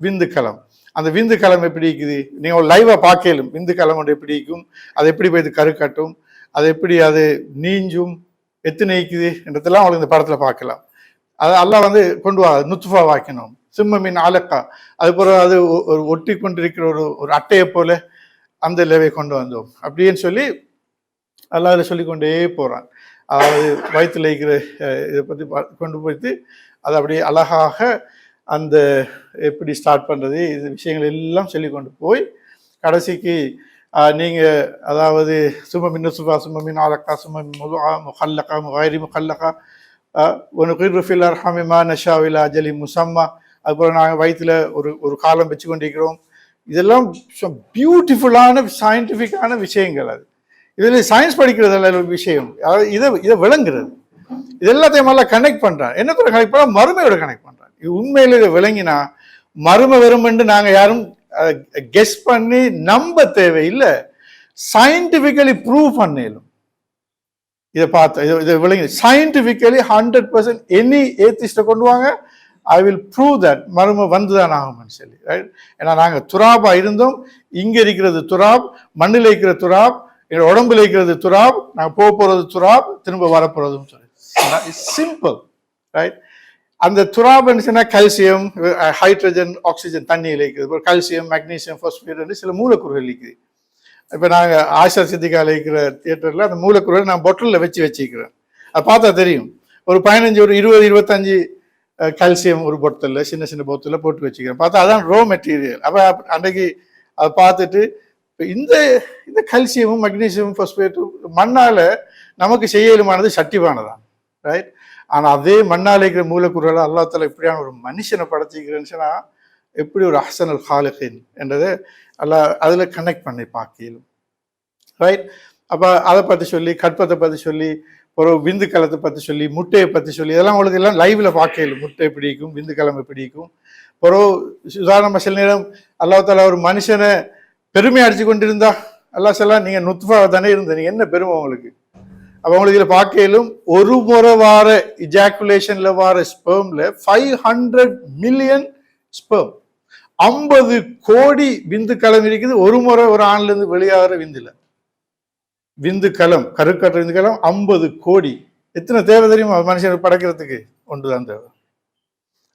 விந்து களம். அந்த விந்து களம் எப்படி இருக்குது? நீங்கள் லைவாக பார்க்கலும் விந்து களம் ஒன்று எப்படி இருக்கும், அது எப்படி போய் கரு கட்டும், அது எப்படி அது நீஞ்சும், எத்தனை இருக்குது என்றதெல்லாம் அவங்களுக்கு இந்த படத்தில் பார்க்கலாம். அது அல்லாஹ் கொண்டு வா நுத்துஃபா வாக்கினோம். சிம்ம மீன் ஆலக்கா, அது போல அது ஒரு ஒட்டி கொண்டிருக்கிற ஒரு அட்டையை போல அந்த லெவை கொண்டு வந்தோம் அப்படின்னு சொல்லி அல்லாஹ் அதில் சொல்லிக்கொண்டே போகிறான். அதாவது வயிற்றுல இருக்கிற இதை பற்றி கொண்டு போய்த்து அதை அப்படியே அழகாக அந்த எப்படி ஸ்டார்ட் பண்ணுறது, இது விஷயங்கள் எல்லாம் சொல்லி கொண்டு போய் கடைசிக்கு நீங்கள் அதாவது சும்மா மின்னுசுபா, சும்மா மின் ஆலக்கா, சும்மா முகல்லக்கா, முகாயிரி முகல்லக்கா, ஒன்று குர்ஃபில் அர்ஹாமிமா நஷாவிலா ஜலி முசம்மா. அதுபோல் நாங்கள் வயிற்றுல ஒரு காலம் வச்சு கொண்டிருக்கிறோம். இதெல்லாம் பியூட்டிஃபுல்லான சயின்டிஃபிக்கான விஷயங்கள். அது இதில் சயின்ஸ் படிக்கிறதுல ஒரு விஷயம், அதாவது இதை விளங்குறது. இது எல்லாத்தையும் நல்லா கனெக்ட் பண்ணுறான். என்னத்தோட கனெக்ட் பண்ணா? மறுமையோட கனெக்ட் பண்ணுறான். இது உண்மையில இதை விளங்கினா மறுமை வெறுமென்று நாங்கள் யாரும் கெஸ் பண்ணி நம்ப தேவையில்லை, சயின்டிஃபிக்கலி ப்ரூவ் பண்ணலும். இதை பார்த்து இதை விளங்கி சயின்டிஃபிக்கலி 100% எனி ஏத்திஸ்ட்டை கொண்டு வாங்க, ஐ வில் ப்ரூவ் தட் மறுமை வந்துதான் ஆகும்னு சொல்லி. ரைட். ஏன்னா நாங்கள் துராபா இருந்தோம், இங்கே இருக்கிறது துராப், மண்ணில் இருக்கிற துராப், எங்கள் உடம்புல இருக்கிறது துராப், நாங்கள் போகிறது துராப், திரும்ப வரப்போறதுன்னு சொல்லி சிம்பிள். ரைட். அந்த துராப்னு சொன்னால் கால்சியம், ஹைட்ரஜன், ஆக்சிஜன் தண்ணியில் இருக்குது, கால்சியம், மெக்னீசியம், பாஸ்பேட் சில மூலக்கூறுகள் இருக்குது. இப்போ நாங்கள் ஆஷா சித்திகாவில் இருக்கிற தியேட்டரில் அந்த மூலக்கூறுகள் நான் பொட்டலில் வச்சுக்கிறேன். அதை பார்த்தா தெரியும். ஒரு 15, ஒரு 20, 25 கால்சியம் ஒரு பொட்டலில், சின்ன சின்ன பொட்டலில் போட்டு வச்சுக்கிறேன். பார்த்தா அதான் ரோ மெட்டீரியல். அப்போ அன்றைக்கு அதை பார்த்துட்டு இந்த கால்சியமும் மெக்னீசியமும் பாஸ்பேட்டும் மண்ணால் நமக்கு செய்யலுமானது சட்டிவானதான். ரைட். ஆனால் அதே மண்ணால் இருக்கிற மூலக்கூறுகளை அல்லாஹ் தஆலா இப்படியான ஒரு மனுஷனை படைச்சிக்கிறேன்னு சொன்னால் எப்படி ஒரு அஹ்ஸனுல் ஹாலிகின் என்றதை அல்லாஹ் அதில் கனெக்ட் பண்ணி பார்க்கலும். ரைட். அப்போ அதை பற்றி சொல்லி, கற்பத்தை பற்றி சொல்லி, ஒரு விந்து கலத்தை பற்றி சொல்லி, முட்டையை பற்றி சொல்லி, இதெல்லாம் உங்களுக்கு எல்லாம் லைவ்ல பார்க்கலும். முட்டை பிடிக்கும், விந்து கலம் பிடிக்கும். ஒரு உதாரணமாக சில நேரம் அல்லாஹ் தஆலா ஒரு மனுஷனை பெருமை அடிச்சு கொண்டிருந்தா அல்லாஹ் சொல்லலாம், நீங்கள் நுத்ஃபாவை தானே இருந்த, நீங்கள் என்ன பெருமை உங்களுக்கு? அப்போ உங்களுக்கு இதில் பார்க்கலும் ஒரு முறை வார இஜாக்குலேஷன்ல வார ஸ்பெர்ம்ல 500 மில்லியன் ஸ்பெர்ம், 50 கோடி விந்து களம் இருக்குது. ஒரு முறை ஒரு ஆண்ல இருந்து வெளியாகிற விந்துல விந்து களம், கருக்கற்ற விந்து களம் 50 கோடி. எத்தனை தேவை தெரியுமா மனுஷனுக்கு படைக்கிறதுக்கு? ஒன்றுதான் தேவை.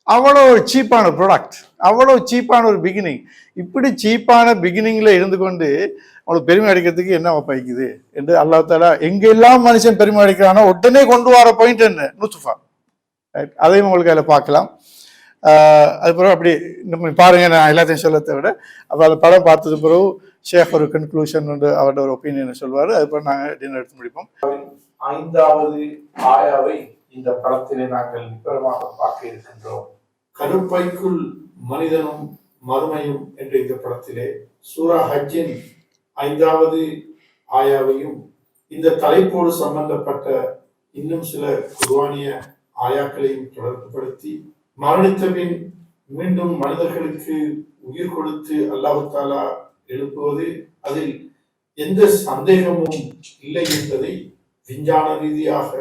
அவ்வளோ ஒரு சீப்பான ப்ராடக்ட், அவ்வளோ சீப்பான ஒரு பிகினிங். இப்படி சீப்பான பிகினிங்ல இருந்து கொண்டு அவங்களுக்கு பெருமை அடிக்கிறதுக்கு என்ன வைக்குது என்று அல்லாஹ் தஆலா எங்கெல்லாம் மனுஷன் பெருமை அடிக்கிறானோ உடனே கொண்டு வர பாயிண்ட் என்ன? நுத்ஃபா. அதையும் உங்களுக்கு அதில் பார்க்கலாம். அதுக்கப்புறம் அப்படி நம்ம பாருங்க, நான் எல்லாத்தையும் சொல்லத்தை விட அப்போ அந்த படம் பார்த்தது பிறகு ஷேக் ஒரு கன்க்ளூஷன் அவரோட ஒரு ஒப்பீனியனை சொல்வார். அதுக்கப்புறம் நாங்கள் டின்னர் எடுத்து முடிப்போம். 5வது ஆயாவை இந்த படத்திலே நாங்கள் விபரமாக பார்க்க இருக்கின்றோம். கருப்பைக்குள் மனிதனும் மறுமையும் என்ற இந்த படத்திலே சூரா ஹஜ்ஜின் 5வது ஆயாவையும் இந்த தலைப்போடு சம்பந்தப்பட்ட இன்னும் சில குர்ஆனிய ஆயாக்களையும் தொடர்புபடுத்தி மரணித்த பின் மீண்டும் மனிதர்களுக்கு உயிர் கொடுத்து அல்லாஹ் தஆலா எழுப்புவது அதில் எந்த சந்தேகமும் இல்லை என்பதை விஞ்ஞான ரீதியாக,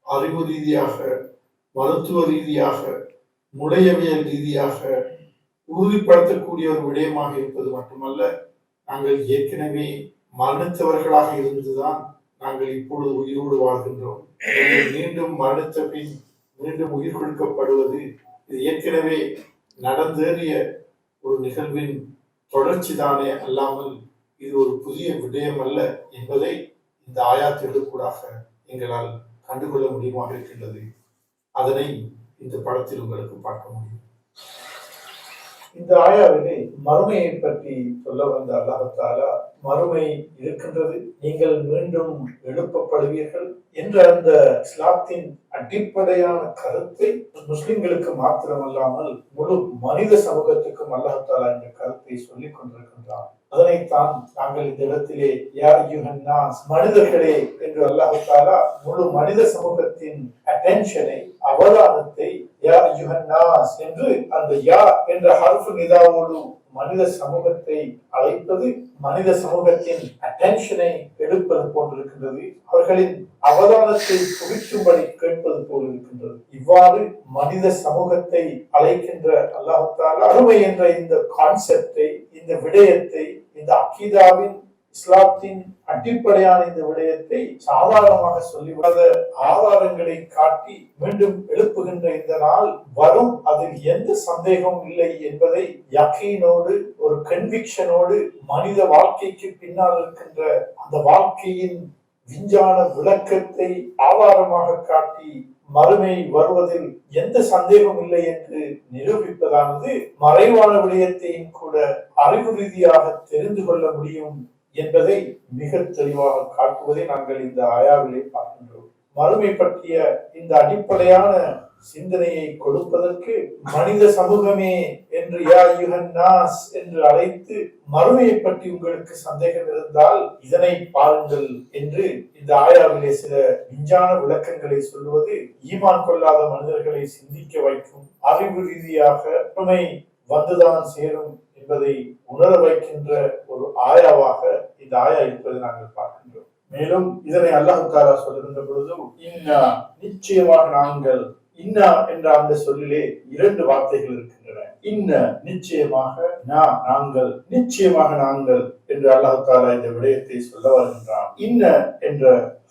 அறிவு ரீதியாக, மருத்துவ ரீதியாக, முடையவியல் ரீதியாக உறுதிப்படுத்தக்கூடிய ஒரு விடயமாக இருப்பது மட்டுமல்ல, நாங்கள் ஏற்கனவே மரணித்தவர்களாக இருந்துதான் நாங்கள் இப்பொழுது உயிரோடு வாழ்கின்றோம். மீண்டும் மரணித்த பின் மீண்டும் உயிர் கொடுக்கப்படுவது இது ஏற்கனவே நடந்தேறிய ஒரு நிகழ்வின் தொடர்ச்சி தானே அல்லாமல் இது ஒரு புதிய விடயம் அல்ல என்பதை இந்த ஆயாத்துகளுக்கூடாக எங்களால் கண்டுகொள்ள முடியுமாக இருக்கின்றது. அதனை இந்த படத்தில் உங்களுக்கு பார்க்க முடியும். இந்த ஆயாவிலே மறுமையை பற்றி சொல்ல வந்த அல்லாஹ் தஆலா, மறுமை இருக்கின்றது, நீங்கள் மீண்டும் எழுப்பப்படுவீர்கள் என்ற அந்த இஸ்லாத்தின் அடிப்படையான கருத்தை முஸ்லிம்களுக்கு மாத்திரமல்லாமல் முழு மனித சமூகத்துக்கும் அல்லாஹ் தஆலா இந்த கருத்தை சொல்லிக் கொண்டிருக்கின்றார். அதனைத்தான் நாங்கள் இந்த இடத்திலே யா அய்யுஹன் நாஸ், மனிதர்களே என்று அல்லாஹ் தஆலா முழு மனித சமூகத்தின் அட்டென்ஷனை, அவதானத்தை யா அய்யுஹன் நாஸ் என்று அந்த யா என்ற ஹர்ஃப் நிதாவோடு மனித சமூகத்தை அழைப்பது மனித சமூகத்தின் அட்டென்ஷனை எடுப்பது போன்றிருக்கின்றது. அவர்களின் அவதானத்தை குவிக்கும்படி கேட்பது போல் இருக்கின்றது. இவ்வாறு மனித சமூகத்தை அழைக்கின்ற அல்லாஹ் தஆலா அருமை என்ற இந்த கான்செப்டை, இந்த விடயத்தை, இந்த அகீதாவின் இஸ்லாத்தின் அடிப்படையான இந்த விடயத்தை சாதாரணமாக சொல்லிவிடாத ஆதாரங்களை காட்டி மீண்டும் எழுப்புகின்ற இந்த நாள் வரும், அதில் எந்த சந்தேகமும் இல்லை என்பதை யகீனோடு, ஒரு கன்விக்ஷனோடு, மனித வாழ்க்கைக்கு பின்னால் இருக்கின்ற அந்த வாழ்க்கையின் விஞ்ஞான விளக்கத்தை ஆதாரமாக காட்டி மறுமை வருவதில் எந்த சந்தேகம் இல்லை என்று நிரூபிப்பதானது மறைவான விடயத்தையும் கூட அறிவு ரீதியாக தெரிந்து கொள்ள முடியும் என்பதை மிக தெளிவாக காட்டுவதை நாங்கள் இந்த ஆயாவிலே பார்க்கின்றோம். மறுமை பற்றிய இந்த அடிப்படையான சிந்தனையை கொடுப்பதற்கு மனித சமூகமே என்று யா அய்யுஹன் நாஸ் என்று அழைத்து, மறுமையை பற்றி உங்களுக்கு சந்தேகம் இருந்தால் இதனை பாருங்கள் என்று இந்த ஆயாவிலே சில விஞ்ஞான விளக்கங்களை சொல்லுவது ஈமான் கொள்ளாத மனிதர்களை சிந்திக்க வைக்கும், அறிவு ரீதியாக மறுமை வந்துதான் சேரும் என்பதை உணர வைக்கின்ற ஒரு ஆயாவாக இந்த ஆயா இருப்பதை நாங்கள் பார்க்கின்றோம். மேலும் இதனை அல்லாஹ் தஆலா சொல்லுகின்ற பொழுது, இன்னா நிச்சயமாக நாங்கள், இன்னா என்ற அந்த சொல்லிலே இரண்டு வார்த்தைகள் இருக்கின்றன. இன்ன நிச்சயமாக, நாங்கள், நிச்சயமாக நாங்கள் என்று அல்லாஹ் தஆலா இந்த விடயத்தை சொல்ல வருகின்றான். இன்ன என்ற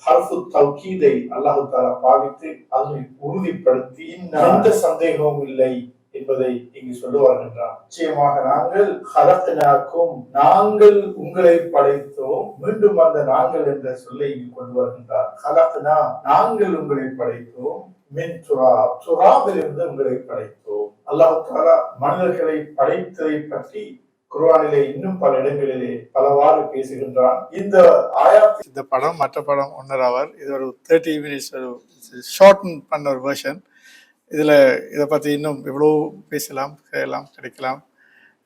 ஹர்ஃபு தௌகீதை அல்லாஹ் தஆலா பாவித்து அதனை உறுதிப்படுத்தி எந்த சந்தேகமும் இல்லை என்பதை இங்கு சொல்ல வருகின்றான். நிச்சயமாக நாங்கள் ஹலக்னாக்கும், நாங்கள் உங்களை படைத்தோம். மீண்டும் அந்த நாங்கள் என்ற சொல்லை இங்கு கொண்டு வருகின்றார். ஹலக்னா, நாங்கள் உங்களை படைத்தோம். மின் துராப், துராபிலிருந்து உங்களை படைத்தோம். அல்லாஹ் தஆலா மனிதர்களை படைத்ததை பற்றி குர்ஆனிலே இன்னும் பல இடங்களிலே பலவாறு பேசுகின்றான். இந்த ஆயாத், இந்த படம் மற்ற படம் 1.5 hour, இது ஒரு 30 minutes ஒரு ஷார்ட் பண்ண ஒரு வெர்ஷன். இதில் இதை பற்றி இன்னும் எவ்வளோ பேசலாம், கிடைக்கலாம்.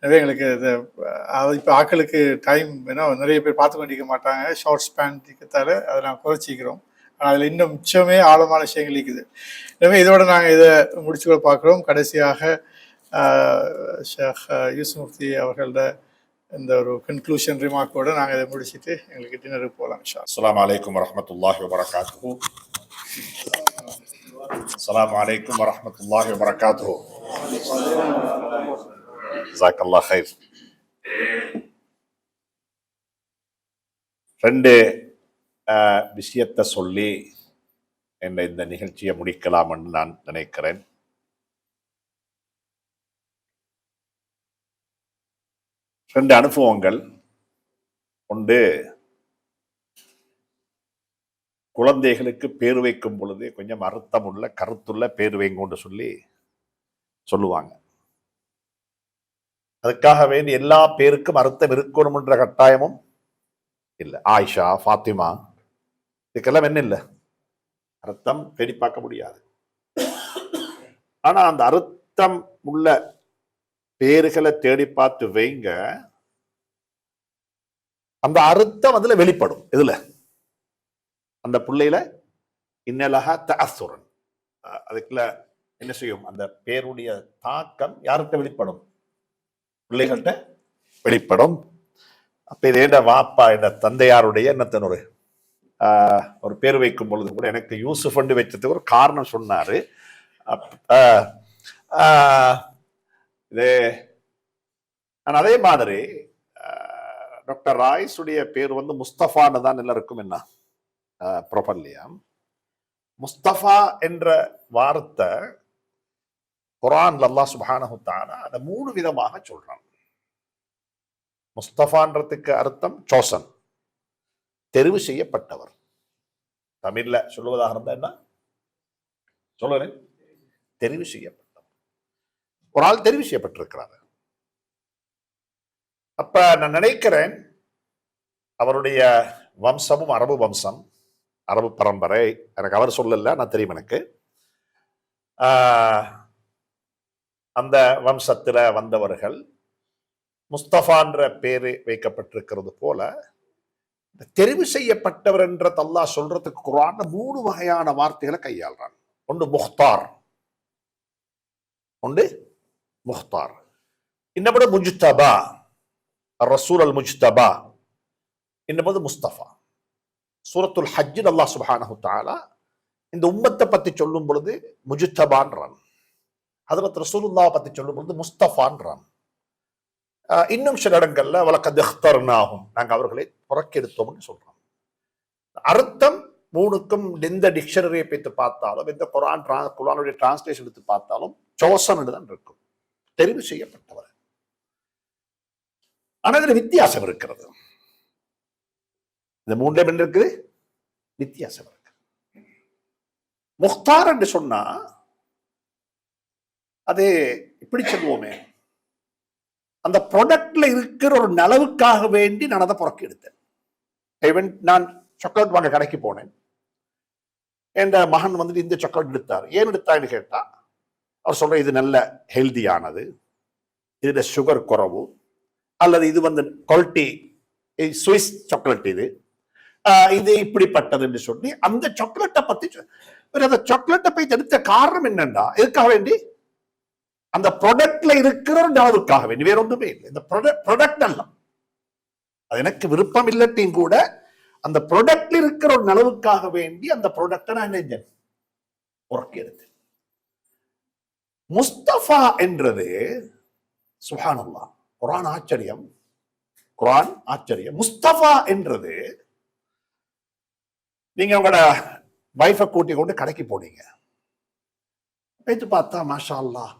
எனவே எங்களுக்கு இது இப்போ ஆக்களுக்கு டைம் வேணும், நிறைய பேர் பார்த்து கொண்டிருக்க மாட்டாங்க, ஷார்ட் ஸ்பேன் இருக்கிறதால அதை நாங்கள் குறைச்சிக்கிறோம். ஆனால் அதில் இன்னும் மிச்சமே ஆழமான விஷயங்கள் இருக்குது. எனவே இதோட நாங்கள் இதை முடிச்சுக்கொள்ள பார்க்குறோம். கடைசியாக ஷேக் யூசுப் முஃப்தி அவர்களோட இந்த ஒரு கன்க்ளூஷன் ரிமார்க்கோடு நாங்கள் இதை முடிச்சுட்டு எங்களுக்கு டின்னருக்கு போகலாம். அஸ்ஸலாமு அலைக்கும் வரஹ்மத்துல்லாஹி வபரகாத்துஹு. அஸ்ஸலாமு அலைக்கும் வரஹ்மத்துல்லாஹி வபரகாத்துஹு. ஜஸாக்கல்லாஹ் கைர். ரெண்டு விஷயத்தை சொல்லி என்ன இந்த நிகழ்ச்சியை முடிக்கலாம் என்று நான் நினைக்கிறேன். ரெண்டு அனுபவங்கள். ஒன்று, குழந்தைகளுக்கு பேர் வைக்கும் பொழுது கொஞ்சம் அர்த்தமுள்ள கருத்துள்ள பேர் வைங்கன்னு சொல்லுவாங்க. அதுக்காக வேண்டி எல்லா பேருக்கும் அர்த்தம் இருக்கணும் என்ற கட்டாயமும் இல்லை. ஆயிஷா, ஃபாத்திமா, இதுக்கெல்லாம் என்ன இல்லை, அர்த்தம் தேடி பார்க்க முடியாது. ஆனா அந்த அர்த்தம் உள்ள பேர்களை தேடி பார்த்து வைங்க, அந்த அர்த்தம் அதுல வெளிப்படும். இதுல அந்த பிள்ளையில இன்னலஹா தஅஸ்ஸுரன், அதுக்குள்ள என்ன செய்யும், அந்த பேருடைய தாக்கம் யார்கிட்ட வெளிப்படும், பிள்ளைகள்கிட்ட வெளிப்படும். அப்ப இதே வாப்பா என்ற தந்தையாருடைய என்னத்தன் ஒரு பேர் வைக்கும் பொழுது கூட எனக்கு யூசுப் என்று வைத்ததுக்கு ஒரு காரணம் சொன்னாரு. இது நான் அதே மாதிரி டாக்டர் ராய்ஸுடைய பேர் முஸ்தபான்னு தான் எல்லாருக்கும் என்ன ப்ரொபர்லியா. முஸ்தபா என்ற வார்த்தை குர்ஆன்ல அல்லாஹ் சுப்ஹானஹு தஆலா அதை 3 விதமாக சொல்றான். முஸ்தஃபான்றதுக்கு அர்த்தம் சோசன், தெரிவு செய்யப்பட்டவர். தமிழ்ல சொல்லுவதாக இருந்தா என்ன சொல்லுறேன்? தெரிவு செய்யப்பட்டவர். ஒரு ஆள் தெரிவு செய்யப்பட்டிருக்கிறார். அப்ப நான் நினைக்கிறேன் அவருடைய வம்சமும் அரபு வம்சம், அரபு பரம்பரை. எனக்கு அவர் சொல்லல, நான் தெரியும் எனக்கு. அந்த வம்சத்துல வந்தவர்கள் முஸ்தபான்ற பேரு வைக்கப்பட்டிருக்கிறது போல தெரிவு செய்யப்பட்டவர் என்ற அல்லாஹ் சொல்றதுக்கு குர்ஆன்ல 3 வகையான வார்த்தைகளை கையாள்றான். ஒன்று முஹ்தார், ஒன்று முஹ்தார், இன்னொரு முஜ்தபா, ரசூல் அல் முஜ்தபா, இன்னொரு முஸ்தபா. சூரத்துல் ஹஜ்ஜில் அல்லாஹ் சுப்ஹானஹு தஆலா இந்த உம்மத்தை பத்தி சொல்லும் பொழுது முஜ்தபான்றான். ஹஜ்ரத் ரசூலுல்லாஹ் பத்தி சொல்லும் பொழுது முஸ்தபான்றான். இன்னும் சில இடங்கள்ல வலக்கத் இக்தர்னாஹும், நாங்க அவர்களை புறக்கெடுத்தோம்னு சொல்றோம். அர்த்தம் 3க்கும் எந்த டிக்ஷனரியை வைத்து பார்த்தாலும், எந்த குர்ஆனுடைய டிரான்ஸ்லேஷன் எடுத்து பார்த்தாலும் சோசன் தான் இருக்கும், தெரிவு செய்யப்பட்டவர். ஆனா இதுல வித்தியாசம் இருக்கிறது. இந்த 3 என்ன இருக்குது? வித்தியாசம் இருக்கு. முக்தார் என்று சொன்னா அது இப்படி சொல்லுவோமே, அந்த ப்ராடக்ட்ல இருக்கிற ஒரு நலவுக்காக வேண்டி நான் அதை புறக்கி எடுத்தேன். நான் சாக்லேட் வாங்க கடைக்கு போனேன். என் மகன் வந்துட்டு இந்த சாக்லேட் எடுத்தார். ஏன் எடுத்தான்னு கேட்டா அவர் சொல்ற இது நல்ல ஹெல்தியானது, இதுல சுகர் குறைவு, அல்லது இது வந்து குவாலிட்டி சுவிஸ் சாக்லேட், இது இப்படிப்பட்டது என்று சொல்லி அந்த சாக்லேட்டை பத்தி அந்த சாக்லேட்டை போய் எடுத்த காரணம் என்னன்னா, எதுக்காக வேண்டி? அந்த ப்ராடக்ட்ல இருக்கிற ஒரு அளவுக்காக வேண்டி, வேற ஒன்றுமே இல்லை. இந்த ப்ராடக்ட் அல்ல, அது எனக்கு விருப்பம் இல்லட்டையும் கூட அந்த ப்ராடக்ட்ல இருக்கிற ஒரு அளவுக்காக வேண்டி அந்த ப்ராடக்டை நான் என்ன உறக்கி எடுத்தேன். முஸ்தபா என்றது சுப்ஹானல்லாஹ், குர்ஆன் ஆச்சரியம், குர்ஆன் ஆச்சரியம். முஸ்தபா என்றது, நீங்க உங்களோட வைஃபை கூட்டி கொண்டு கடைக்கு போனீங்க, போயிட்டு பார்த்தா மாஷா அல்லாஹ்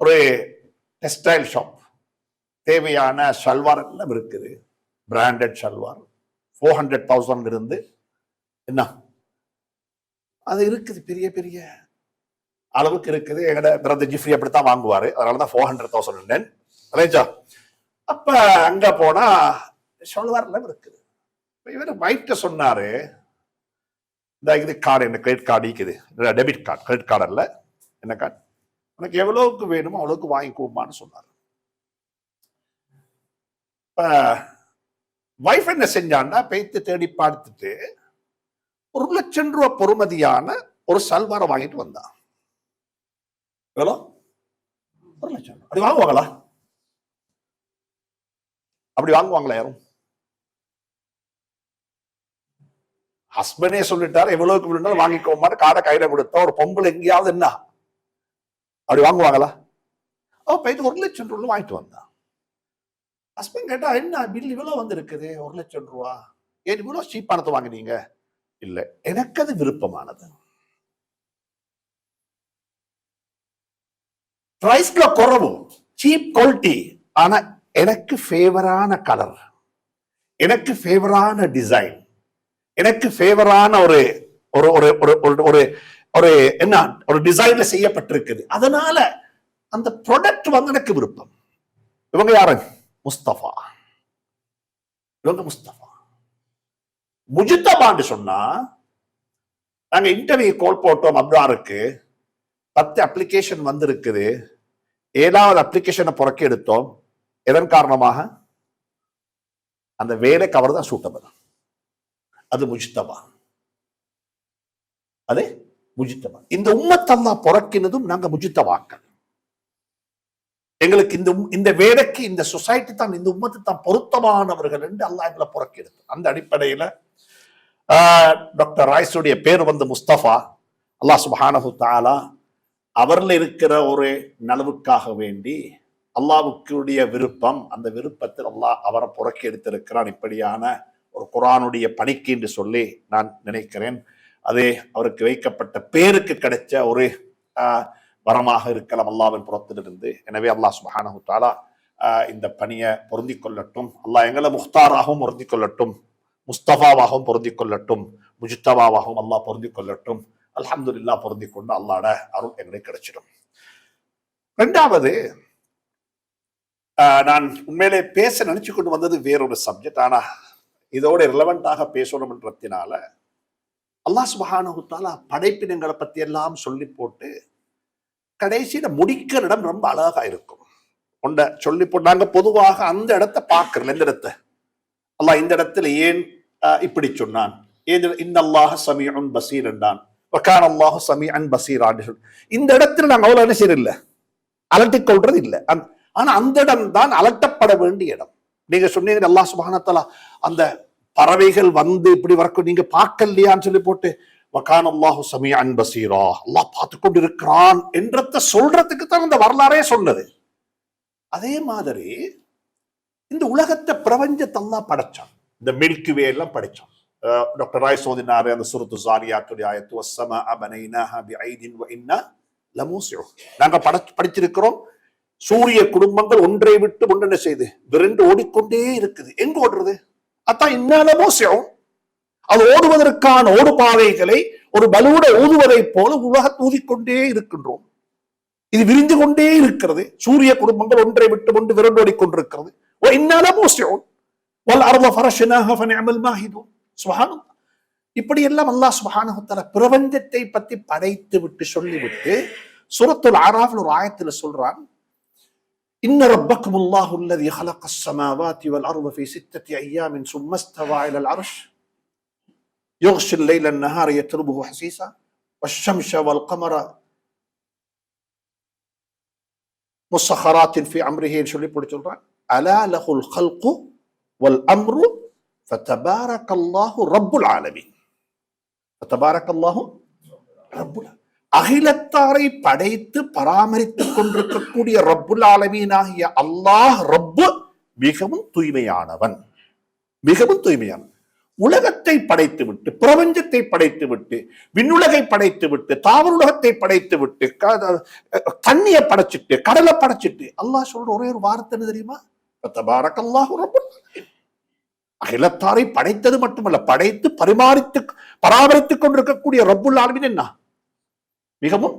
ஒரு டெக்ஸ்டைல் ஷாப், தேவையான ஷல்வார் எல்லாம் இருக்குது, பிராண்டட் ஷல்வார் 400,000 இருந்து என்ன அது இருக்குது, பெரிய பெரிய அளவுக்கு இருக்குது. எங்கட பிரதர் ஜிஃப்ரி அப்படித்தான் வாங்குவாரு, அதனாலதான் 400,000. அப்ப அங்க போனா ஷல்வார் எல்லாம் இருக்குது. இவர் வைஃப்ட சொன்னாரு, இந்த இது கார்டு, என்ன கிரெடிட் கார்டு இருக்குது, டெபிட் கார்டு, கிரெடிட் கார்டு அல்ல, என்ன கார்டு, உனக்கு எவ்வளவுக்கு வேணுமோ அவ்வளவுக்கு வாங்கிக்கோமான்னு சொன்னார். வைஃப் என்ன செஞ்சான்னா, பேத்து தேடி பார்த்துட்டு 1,00,000 ரூபாய் பொறுமதியான ஒரு சல்வாரை வாங்கிட்டு வந்தான். எவ்வளோ? 1,00,000. அப்படி வாங்குவாங்களா? அப்படி வாங்குவாங்களா யாரும்? ஹஸ்பண்டே சொல்லிட்டாரு எவ்வளவுக்கு வேணும்னாலும் வாங்கிக்கோமான்னு காடை கையில கொடுத்தா ஒரு பொம்பளை எங்கேயாவது என்ன அப்படி வாங்குவாங்களா? போயிட்டு 1,00,000 ரூபாய் வாங்கிட்டு வந்தான். ஹஸ்பண்ட் கேட்டா, என்ன பில் இவ்வளவு வந்து இருக்குது, 1,00,000 ரூபா, ஏன் இவ்வளவு சீப்பானத்தை வாங்கினீங்க? இல்ல, எனக்கு அது விருப்பமானது, பிரைஸ்ல குறவு, சீப் குவாலிட்டி, ஆனா எனக்கு ஃபேவரான கலர், எனக்கு ஃபேவரான டிசைன், எனக்கு ஃபேவரான ஒரு ஒரு ஒரு ஒரு என்ன ஒரு டிசைன்ல செய்யப்பட்டிருக்குது, அதனால அந்த ப்ராடக்ட் வந்து எனக்கு விருப்பம். இவங்க யாரு? முஸ்தபா. இவங்க முஸ்தபா. முஜ்தபான்னு சொன்னா, நாங்க இன்டர்வியூ கால் போட்டோம், அப்ராருக்கு 10 அப்ளிகேஷன் வந்து இருக்குது, 7வது அப்ளிகேஷனை புறக்கி எடுத்தோம். எதன் காரணமாக? அந்த வேலைக்கு அவர் தான் சூட்டபிள். அது முஜ்தபா, அது முஜ்தபா. இந்த உம்மத்தை அல்லாஹ் புறக்கினதும் நாங்க முஜ்தபாக்கள். எங்களுக்கு இந்த வேலைக்கு இந்த சொசைட்டி தான், இந்த உம்மத்து தான் பொருத்தமானவர்கள் என்று அல்லாஹ் எங்களை புறக்கெடுத்து, அந்த அடிப்படையில டாக்டர் ராய்ஸுடைய பேர் வந்து முஸ்தபா. அல்லாஹ் சுப்ஹானஹு தஆலா அவர்ல இருக்கிற ஒரு நலவுக்காக வேண்டி, அல்லாஹ்வுடைய விருப்பம், அந்த விருப்பத்தில் அல்லாஹ் அவரை புறக்கி எடுத்திருக்கிறான். இப்படியான ஒரு குர்ஆனுடைய பணிக்கு என்று சொல்லி நான் நினைக்கிறேன். அது அவருக்கு வைக்கப்பட்ட பேருக்கு கிடைச்ச ஒரு வரமாக இருக்கலாம் அல்லாஹ்வின் புறத்திலிருந்து. எனவே அல்லாஹ் சுப்ஹானஹு தஆலா இந்த பணியை பொருந்திக் கொள்ளட்டும். அல்லாஹ் எங்களை முக்தாராகவும் பொருந்திக் கொள்ளட்டும், முஸ்தபாவாகவும் பொருந்திக் கொள்ளட்டும், முஜ்தபாவாகவும் அல்லாஹ் பொருந்திக் கொள்ளட்டும். அல்ஹம்துலில்லாஹ் பொருந்திக் கொண்டு அல்லாஹ்ட அருள் எங்களுக்கு கிடைச்சிடும். ரெண்டாவது, நான் உண்மையிலே பேச நினைச்சு கொண்டு வந்தது வேறொரு சப்ஜெக்ட். ஆனா இதோட ரிலவெண்டாக பேசணும்ன்றதுனால அல்லாஹ் சுப்ஹானஹு தஆலா படைப்பினங்களை பத்தி எல்லாம் சொல்லி போட்டு கடைசியில முடிக்கிற இடம் ரொம்ப அழகா இருக்கும். ஒன்றை சொல்லி போட்டு நாங்க பொதுவாக அந்த இடத்தை பார்க்கறல, இந்த இடத்தை அல்லாஹ் இந்த இடத்துல ஏன் இப்படி சொன்னான், இன்னல்லாஹ ஸமீஉன் பஸீர் என்றான், வகான அல்லாஹு ஸமீஅன் பஸீரா. இந்த இடத்துல நாங்க அவ்வளவு என்ன செய்யறதில்ல, அலட்டிக் கொள்றது இல்லை. ஆனா அந்த இடம் தான் அலட்டப்பட வேண்டிய இடம். நீங்க சொன்னீங்க அல்லாஹ் சுப்ஹானஹு தஆலா அந்த பறவைகள் வந்து இப்படி வரக்கும் நீங்க பார்க்கலையான்னு சொல்லி போட்டு வகான அல்லாஹு ஸமீஅன் பஸீரா, அல்லாஹ் பார்த்து கொண்டு இருக்கிறான் என்றத சொல்றதுக்கு தான் அந்த வரலாறே சொன்னது. அதே மாதிரி இந்த உலகத்தை பிரபஞ்சத்தை அல்லாஹ் படைச்சான். இந்த மில்கி வே எல்லாம் படிச்சான். டாக்டர் ராய் சோதினாரு அந்த சூரத்து ஸாரியாத்துடைய ஆயத்து வஸ்ஸமாஅ பனைனாஹா பிஐதின் வ இன்னா லமூஸிஊன். நாங்க படிச்சிருக்கிறோம் சூரிய குடும்பங்கள் ஒன்றை விட்டு ஒன்றென்ன செய்து விரண்டு ஓடிக்கொண்டே இருக்குது. எங்க ஓடுறது? அதான் இன்னாலமூஸிஊன். அது ஓடுவதற்கான ஓடு பாதைகளை ஒரு பலூட ஊதுவதை போல உலகத்தை ஊதிக்கொண்டே இருக்கின்றோம். இது விரிந்து கொண்டே இருக்கிறது. சூரிய குடும்பங்கள் ஒன்றை விட்டு ஒன்று விரண்டோடி கொண்டிருக்கிறது. இப்படி எல்லாம் அல்லாஹ் சுப்ஹானஹு தஆலா பிரபஞ்சத்தை பத்தி படைத்து விட்டு சொல்லிவிட்டு சூரத்துல் ஆராஃப்ல ஒரு ஆயத்துல சொல்றான், இன்ன ரப்பக்குமுல்லாஹு அல்லதி ஹலகஸ் ஸமாவாதி வல் அர்த ஃபீ 6 அய்யாமின் ஸும்ம இஸ்தவா இலல் அர்ஷ் யுக்ஷில் லைல அன்-நஹார யத்லுபுஹு ஹஸீஸா வஷ்-ஷம்ஸ வல் கமர முஸ்ஸஹராத்தின் ஃபீ அம்ரிஹி சொல்லி போட்டு சொல்றான், அலா லஹுல் ஹல்கு வல் அம்ரு ஃபதபாரக்கல்லாஹு ரப்புல் ஆலமீன். ஃபதபாரக்கல்லாஹு ரப்புல், அகிலத்தாரை படைத்து பராமரித்துக் கொண்டிருக்கக்கூடிய ரப்புல் ஆலமீன் ஆகிய அல்லாஹ் ரப்பு மிகவும் தூய்மையானவன், மிகவும் தூய்மையானவன். உலகத்தை படைத்து விட்டு, பிரபஞ்சத்தை படைத்து விட்டு, விண்ணுலகை படைத்து விட்டு, தாவர உலகத்தை படைத்து விட்டு, தண்ணியை படைச்சிட்டு, கடலை படைச்சிட்டு அல்லாஹ் சொல்ற ஒரே ஒரு வார்த்தை என்ன தெரியுமா? தபாரக்கல்லாஹு ரப்புல் ஆலமீன். அகிலத்தாரை படைத்தது மட்டுமல்ல, படைத்து பராமரித்துக் கொண்டிருக்கக்கூடிய ரப்புல் ஆலமீன் என்ன மிகவும்.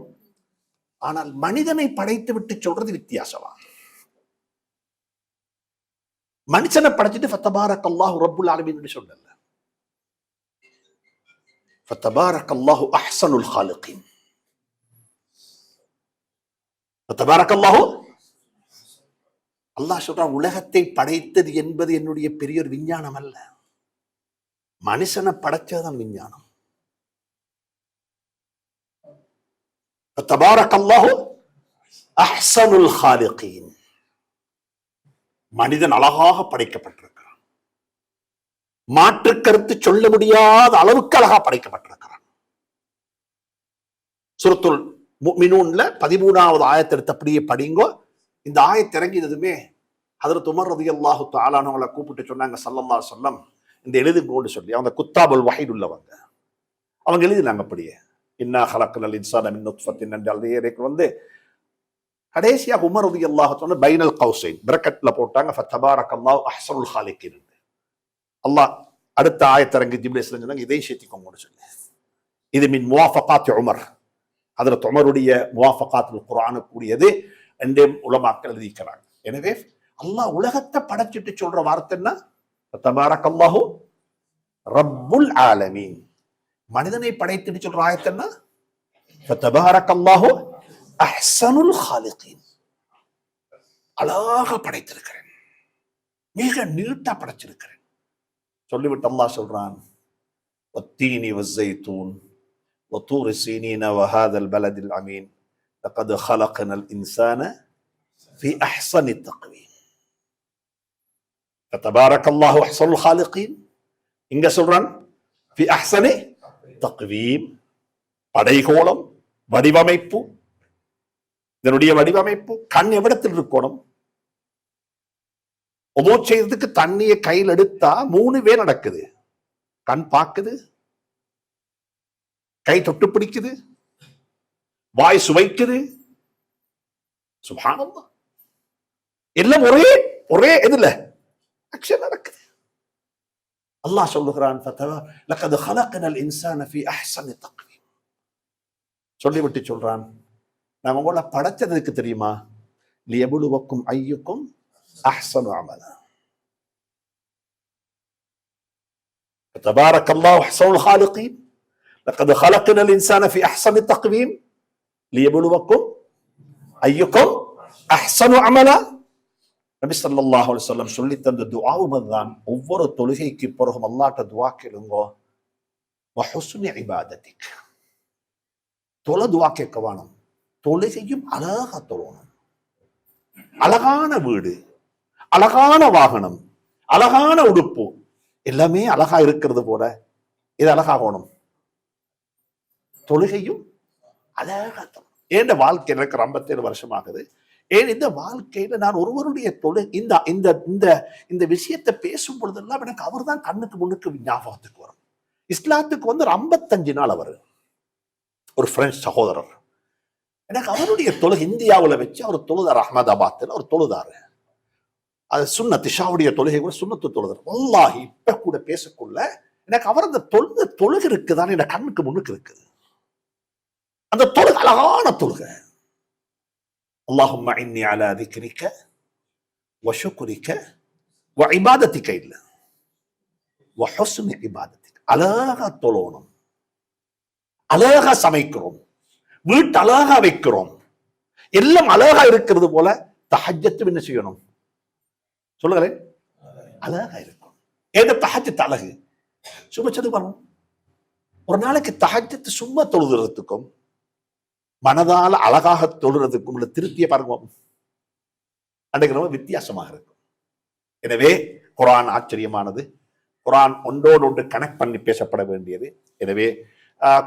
ஆனால் மனிதனை படைத்து விட்டு சொல்றது வித்தியாசமா. மனுஷனை படைச்சிட்டு ஃபதபாரக்கல்லாஹு ரப்புல் ஆலமீன் என்று சொல்லல, ஃபதபாரக்கல்லாஹு அஹ்ஸனுல் ஹாலிகீன். ஃபதபாரக்கல்லாஹு, அல்லாஹ் சொல்றான் உலகத்தை படைத்தது என்பது என்னுடைய பெரிய ஒரு விஞ்ஞானம் அல்ல, மனுஷனை படைச்சதுதான் விஞ்ஞானம். ஃபதபாரக்கல்லாஹு அஹ்ஸனுல் ஹாலிகீன். மனிதன் அழகாக படைக்கப்பட்டிருக்கிறான், மாற்று கருத்து சொல்ல முடியாத அளவுக்கு அழகா படைக்கப்பட்டிருக்கிறான். சூரத்துல் முஃமினூன்ல 13வது ஆயத்தை எடுத்து அப்படியே படிங்கோ. இந்த ஆயத்து இறங்கினதுமே ஹஜ்ரத் உமர் ரலியல்லாஹு தஆலா அவங்களை கூப்பிட்டு சொன்னாங்க, ஸல்லல்லாஹு அலைஹி வஸல்லம் இந்த எழுதுங்கோன்னு சொல்லி. அவங்க குத்தாபுல் வஹீத் உள்ளவங்க, அவங்க எழுதினாங்க அப்படியே. இன்னா ஹலக்னல் இன்சான மின் நுத்ஃபத்தின் என்று வந்து கடைசியாக உமர் ரலியல்லாஹு தஆலா பைனல் கௌசைன் பிரக்கெட்ல போட்டாங்க ஃபதபாரக்கல்லாஹு அஹ்ஸனுல் ஹாலிகீன். அல்லாஹ் அடுத்த ஆயத்தரங்கு ஜிப்ரீல் சொன்னாங்க இதை சேர்த்திக்கோங்கன்னு சொல்லி. இது மின் முவாஃபகாத் உமர், ஹஜ்ரத் உமருடைய முவாஃபகாத்துல் குர்ஆன் கூடியது என்று உலமாக்கள் எழுதிக்கிறாங்க. எனவே அல்லாஹ் உலகத்தை படைச்சிட்டு சொல்ற வார்த்தை என்ன? தபாரக்கல்லாஹு ரப்புல் ஆலமீன். மனிதனை படைத்துட்டு சொல்ற ஆயத்து என்ன? தபாரக்கல்லாஹு அஹ்ஸனுல் ஹாலிகீன். அழகாக படைத்திருக்கிறேன், மிக நீட்டா படைச்சிருக்கிறேன் சொல்லிவிட்டு அல்லாஹ் சொல்றான், வத்தீனி வஸ்ஸைத்தூன் வத்தூரி சீனீன வஹாதல் பலதில் அமீன் லகத் ஹலக்னல் இன்சான ஃபீ அஹ்ஸனி தக்வீம். தபாரக்கல்லாஹு அஹ்ஸனுல் ஹாலிகீன். இங்க சொல்றான் ஃபீ அஹ்ஸனி தக்வீம், படைகோளம், வடிவமைப்பு. இதனுடைய வடிவமைப்பு கண் எவ்விடத்தில் இருக்கணும்? உது செய்யறதுக்கு தண்ணியை கையில் எடுத்தா 3 வே நடக்குது. கண் பார்க்குது, கை தொட்டு பிடிக்குது, வாய் சுவைக்குது, சுப்ஹானல்லாஹ். எல்லாம் ஒரே ஒரே இதுல ஆக்ஷன் நடக்குது. அல்லாஹ் சொல்லுகிறான், லகத் خلقنا الانسان في احسن تقويم. சொல்லிவிட்டு சொல்றான், நான் உங்களை படைச்சதுக்கு தெரியுமா, லியபுலுவக்கும் ஐயுக்கும் அஹ்ஸனு அமலா. تبارك الله احسن الخالقين. لقد خلقنا الانسان في احسن تقويم ليبلوكم ايكم احسن عملا. நபி ஸல்லல்லாஹு அலைஹி வஸல்லம் சொல்லி தந்த துஆவும் அதுதான். ஒவ்வொரு தொழுகைக்கு பிறகும் அல்லாஹ்ட்ட துஆ கேளுங்கோ, வஹுஸ்னி இபாதத்திக். துஆ கேட்க வேணும், தொழுகையும் அழகா தொழணும். அழகான வீடு, அழகான வாகனம், அழகான உடுப்பு, எல்லாமே அழகா இருக்கிறது போல இது அழகாகணும். தொழுகையும் அழகா தொழணும். ஏன் வாழ்க்கை எனக்கு 57 வருஷம் ஆகுது. ஏன் இந்த வாழ்க்கையில நான் ஒருவருடைய இந்த விஷயத்தை பேசும் பொழுதெல்லாம் எனக்கு அவர் தான் கண்ணுக்கு முன்னுக்கு ஞாபகத்துக்கு வரும். இஸ்லாத்துக்கு ஒரு 55 நாள் அவர் ஒரு பிரெஞ்சு சகோதரர். எனக்கு அவருடைய தொழுகை இந்தியாவில் வச்சு அவர் தொழுதார். அஹமதாபாத்தில் அவர் தொழுதாரு. அது சுன்னத்து ஷாவுடைய தொழுகை கூட சுன்னத்து தொழுதார். வல்லாஹி இப்ப கூட பேசக்குள்ள எனக்கு அவர் அந்த தொழுகை இருக்குதானே என் கண்ணுக்கு முன்னுக்கு இருக்குது. அந்த தொழுகை அழகான தொழுகை. அல்லாஹும்ம இன்னி அலா திக்ரிக வ ஷுக்ரிக வ இபாதத்திக இல்ல வ ஹுஸ்னி இபாதத்திக. அழகா தொழணும், அழகா சமைக்கிறோம், வீட்டு அழகா வைக்கிறோம், எல்லாம் அழகா இருக்கிறது போல தஹஜ்ஜத்தும் என்ன செய்யணும் சொல்லுங்களேன், அழகா இருக்கும். ஏன்னா தஹஜ்ஜத் அழகு. சும்மா சொல்லி பாருங்க, ஒரு நாளைக்கு தஹஜ்ஜத் சும்மா தொழுதுறதுக்கும் மனதால அழகாக தொழுறதுக்கும் உள்ள திருப்தியை பாருங்க, அன்றைக்கு ரொம்ப வித்தியாசமாக இருக்கும். எனவே குர்ஆன் ஆச்சரியமானது. குர்ஆன் ஒன்றோடு ஒன்று கனெக்ட் பண்ணி பேசப்பட வேண்டியது. எனவே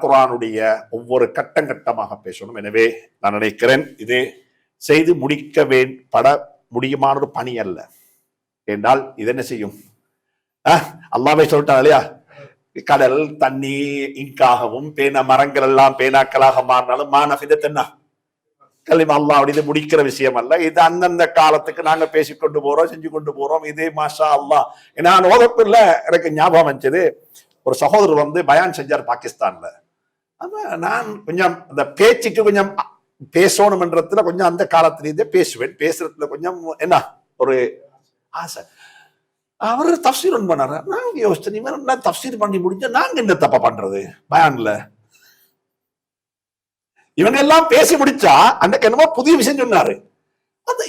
குர்ஆனுடைய ஒவ்வொரு கட்டமாக பேசணும். எனவே நான் நினைக்கிறேன் இது செய்து பட முடியுமான ஒரு பணி அல்ல. என்றால் இது என்ன செய்யும், அல்லாஹ்வே சொல்லிட்டான் இல்லையா, கடல் தண்ணி இங்காகவும் பேனா மரங்கள் எல்லாம் பேனாக்களாக மாறினாலும் மானஃபிதத்தன்னா கலிமா அல்லாஹ் இது முடிக்கிற விஷயம் அல்ல. இது அந்தந்த காலத்துக்கு நாங்க பேசிக்கொண்டு போறோம், செஞ்சு கொண்டு போறோம். இதே மாஷா அல்லாஹ். நான் ஓதக்குள்ள எனக்கு ஞாபகம் வந்தது, ஒரு சகோதரர் வந்து பயான் செஞ்சார் பாகிஸ்தான்ல. நான் கொஞ்சம் அந்த பேச்சுக்கு கொஞ்சம் பேசணும்ன்றதுல கொஞ்சம் அந்த காலத்திலேயே பேசுவேன். பேசுறதுல கொஞ்சம் என்ன ஒரு ஆசை. அவரு தஃப்சீர் ஒன்று பண்ணாரு. நாங்க யோசிச்சேன், இவன் தஃப்சீர் பண்ணி முடிஞ்சா நாங்க என்ன தப்பா பண்றது பயான்ல. இவங்க எல்லாம் பேசி முடிச்சா அன்னைக்கு என்னமோ புதிய விஷயம் சொன்னாரு.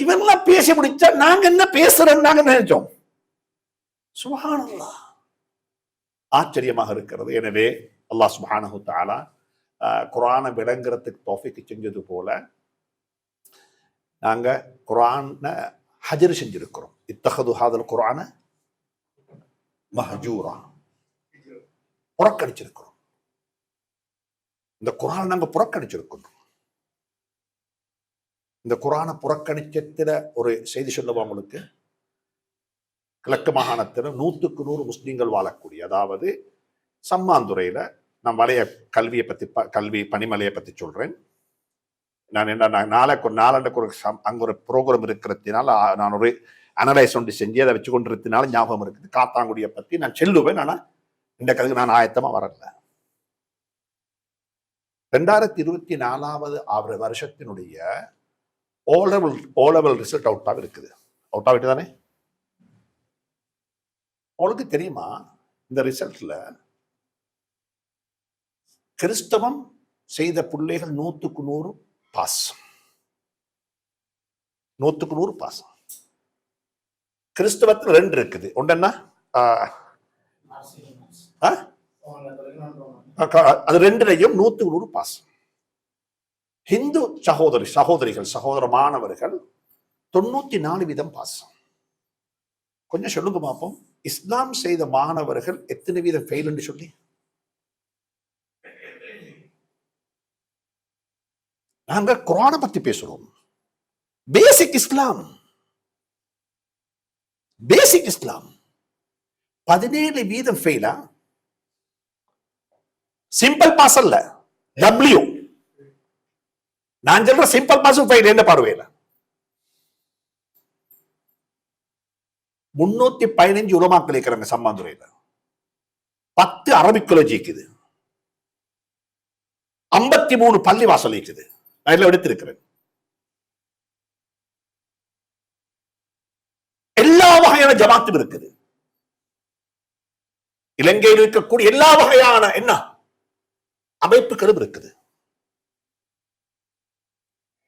இவங்க எல்லாம் பேசி முடிச்சா நாங்க என்ன பேசுறோம் நாங்க நினைச்சோம். சுப்ஹானல்லாஹ், ஆச்சரியமாக இருக்கிறது. எனவே அல்லாஹ் சுப்ஹானஹு தஆலா குர்ஆனை விளங்குறதுக்கு தௌஃபீக் செஞ்சது போல நாங்க குர்ஆனை ஹஜர் செஞ்சிருக்கிறோம். இத்தஹது ஹாதல் குர்ஆன மஹஜூரா, புறக்கணிச்சிருக்கிறோம். இந்த குர்ஆனை நாங்க புறக்கணிச்சிருக்கிறோம். இந்த குர்ஆனை புறக்கணிச்சத்துல ஒரு செய்தி சொல்லவா உங்களுக்கு. கிழக்கு மாகாணத்தில் 100க்கு 100 முஸ்லீம்கள் வாழக்கூடிய, அதாவது சம்மாந்துறையில நான் வளைய கல்வியை பத்தி கல்வி பனிமலையை பத்தி சொல்றேன். நான் என்ன நாளைக்கு ஒரு அங்க ஒரு ப்ரோக்ராம் இருக்கிறதுனால நான் ஒரு அனலைஸ் ஒன்று செஞ்சு அதை வச்சு கொண்டிருந்தனால ஞாபகம் இருக்குது. காத்தாங்குடியை பத்தி நான் சொல்லுவேன். ஆனா இந்த கதைக்கு நான் ஆயத்தமா வரல. 2024 வருஷத்தினுடைய ஓ லெவல் ரிசல்ட் அவுட்டாக இருக்குது. அவுட் ஆகிட்டு தானே உங்களுக்கு தெரியுமா? இந்த ரிசல்ட்ல கிறிஸ்தவம் செய்த பிள்ளைகள் 100க்கு 100 பாஸ். 100க்கு 100 பாஸ். கிறிஸ்தவத்தில் 2 இருக்குது. ஒன்றுன்னா அது 2லையும் 100க்கு 100 பாஸ். ஹிந்து சகோதர மாணவர்கள் 94% பாஸ். கொஞ்சம் சொல்லுங்க பார்ப்போம், இஸ்லாம் செய்த மாணவர்கள் எத்தனை வீதம் ஃபெயில் என்று சொல்லி. நாங்க குர்ஆனை பத்தி பேசுறோம். பேசிக் இஸ்லாம் 17% ஃபெயிலா? சிம்பிள் பாஸ் அல்ல, டபிள்யூ. நான் சொல்ற சிம்பிள் பாஸ் ஃபெயில் என்ன பார்வையில 315 உலமாக்கள் இருக்கிறாங்க சம்மாந்துறையில, 10 அரபிக் காலேஜ் இருக்குது, 53 பள்ளி வாசல் இருக்குது. நான் எல்லாம் எடுத்திருக்கிறேன். எல்லா வகையான ஜமாத்தும் இருக்குது. இலங்கையில் இருக்கக்கூடிய எல்லா வகையான என்ன அமைப்புகளும் இருக்குது.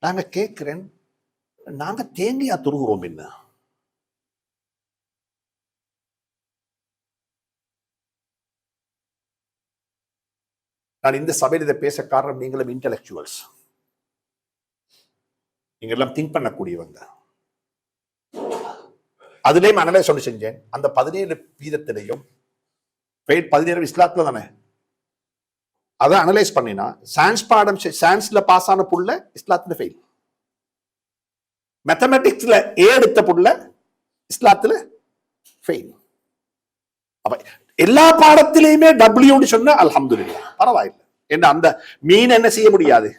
நாங்க கேட்கிறேன், நாங்க தேங்கையா துருகிறோம் என்ன? நான் இந்த சபையில் இதை பேச காரணம், நீங்களும் இன்டெலக்சுவல்ஸ், நீங்க எல்லாம் திங்க் பண்ணக்கூடியவங்க. அதுலயும் அனலைஸ் ஒன்று செஞ்சேன். அந்த 17% 17 இஸ்லாத்துல தானே, அதை அனலைஸ் பண்ணினா சயின்ஸ் பாடம் சயின்ஸ்ல பாஸ் ஆன புள்ள இஸ்லாத்துல ஃபெயில், மேத்தமெட்டிக்ஸ்ல ஏ எடுத்த புள்ள இஸ்லாத்துல ஃபெயில். அப்ப எல்லா பாடத்திலையுமே டபிள்யூன்னு சொன்னா அல்ஹம்துலில்லாஹ் பரவாயில்லை. என்ன அந்த மீன் என்ன செய்ய முடியாது,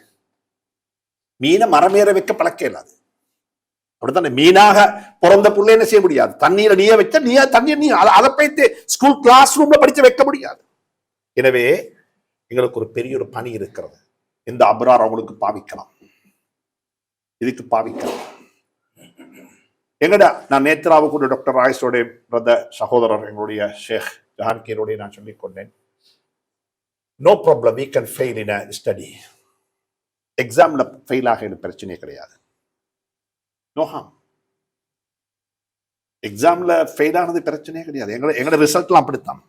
மீனை மரமேற வைக்க பழக்க இல்லாது. அப்படித்தானே, மீனாக பிறந்த புள்ள என்ன செய்ய முடியாது, தண்ணீரை நீய வச்ச நீ தண்ணீர் நீ அதை போய்த்து ஸ்கூல் கிளாஸ் ரூம்ல படிச்சு வைக்க முடியாது. எனவே எங்களுக்கு ஒரு பெரிய ஒரு பணி இருக்கிறது. இந்த அப்ரார் அவங்களுக்கு பாவிக்கலாம், இதுக்கு பாவிக்கலாம். எங்கடா நான் நேத்ராவு கூட டாக்டர் ராயஸோடைய பிரதர் சகோதரர் எங்களுடைய ஷேக் ஜஹான்கீரோடைய நான் சொல்லிக் கொண்டேன், no problem, we can fail in a study. எக்ஸாம்ல ஃபெயில் ஆக எனக்கு பிரச்சனையே கிடையாது. No harm. எக்ஸாம்ல ஃபெயில் ஆனது பிரச்சனையே கிடையாது. எங்களோட ரிசல்ட்லாம் அப்படித்தான்.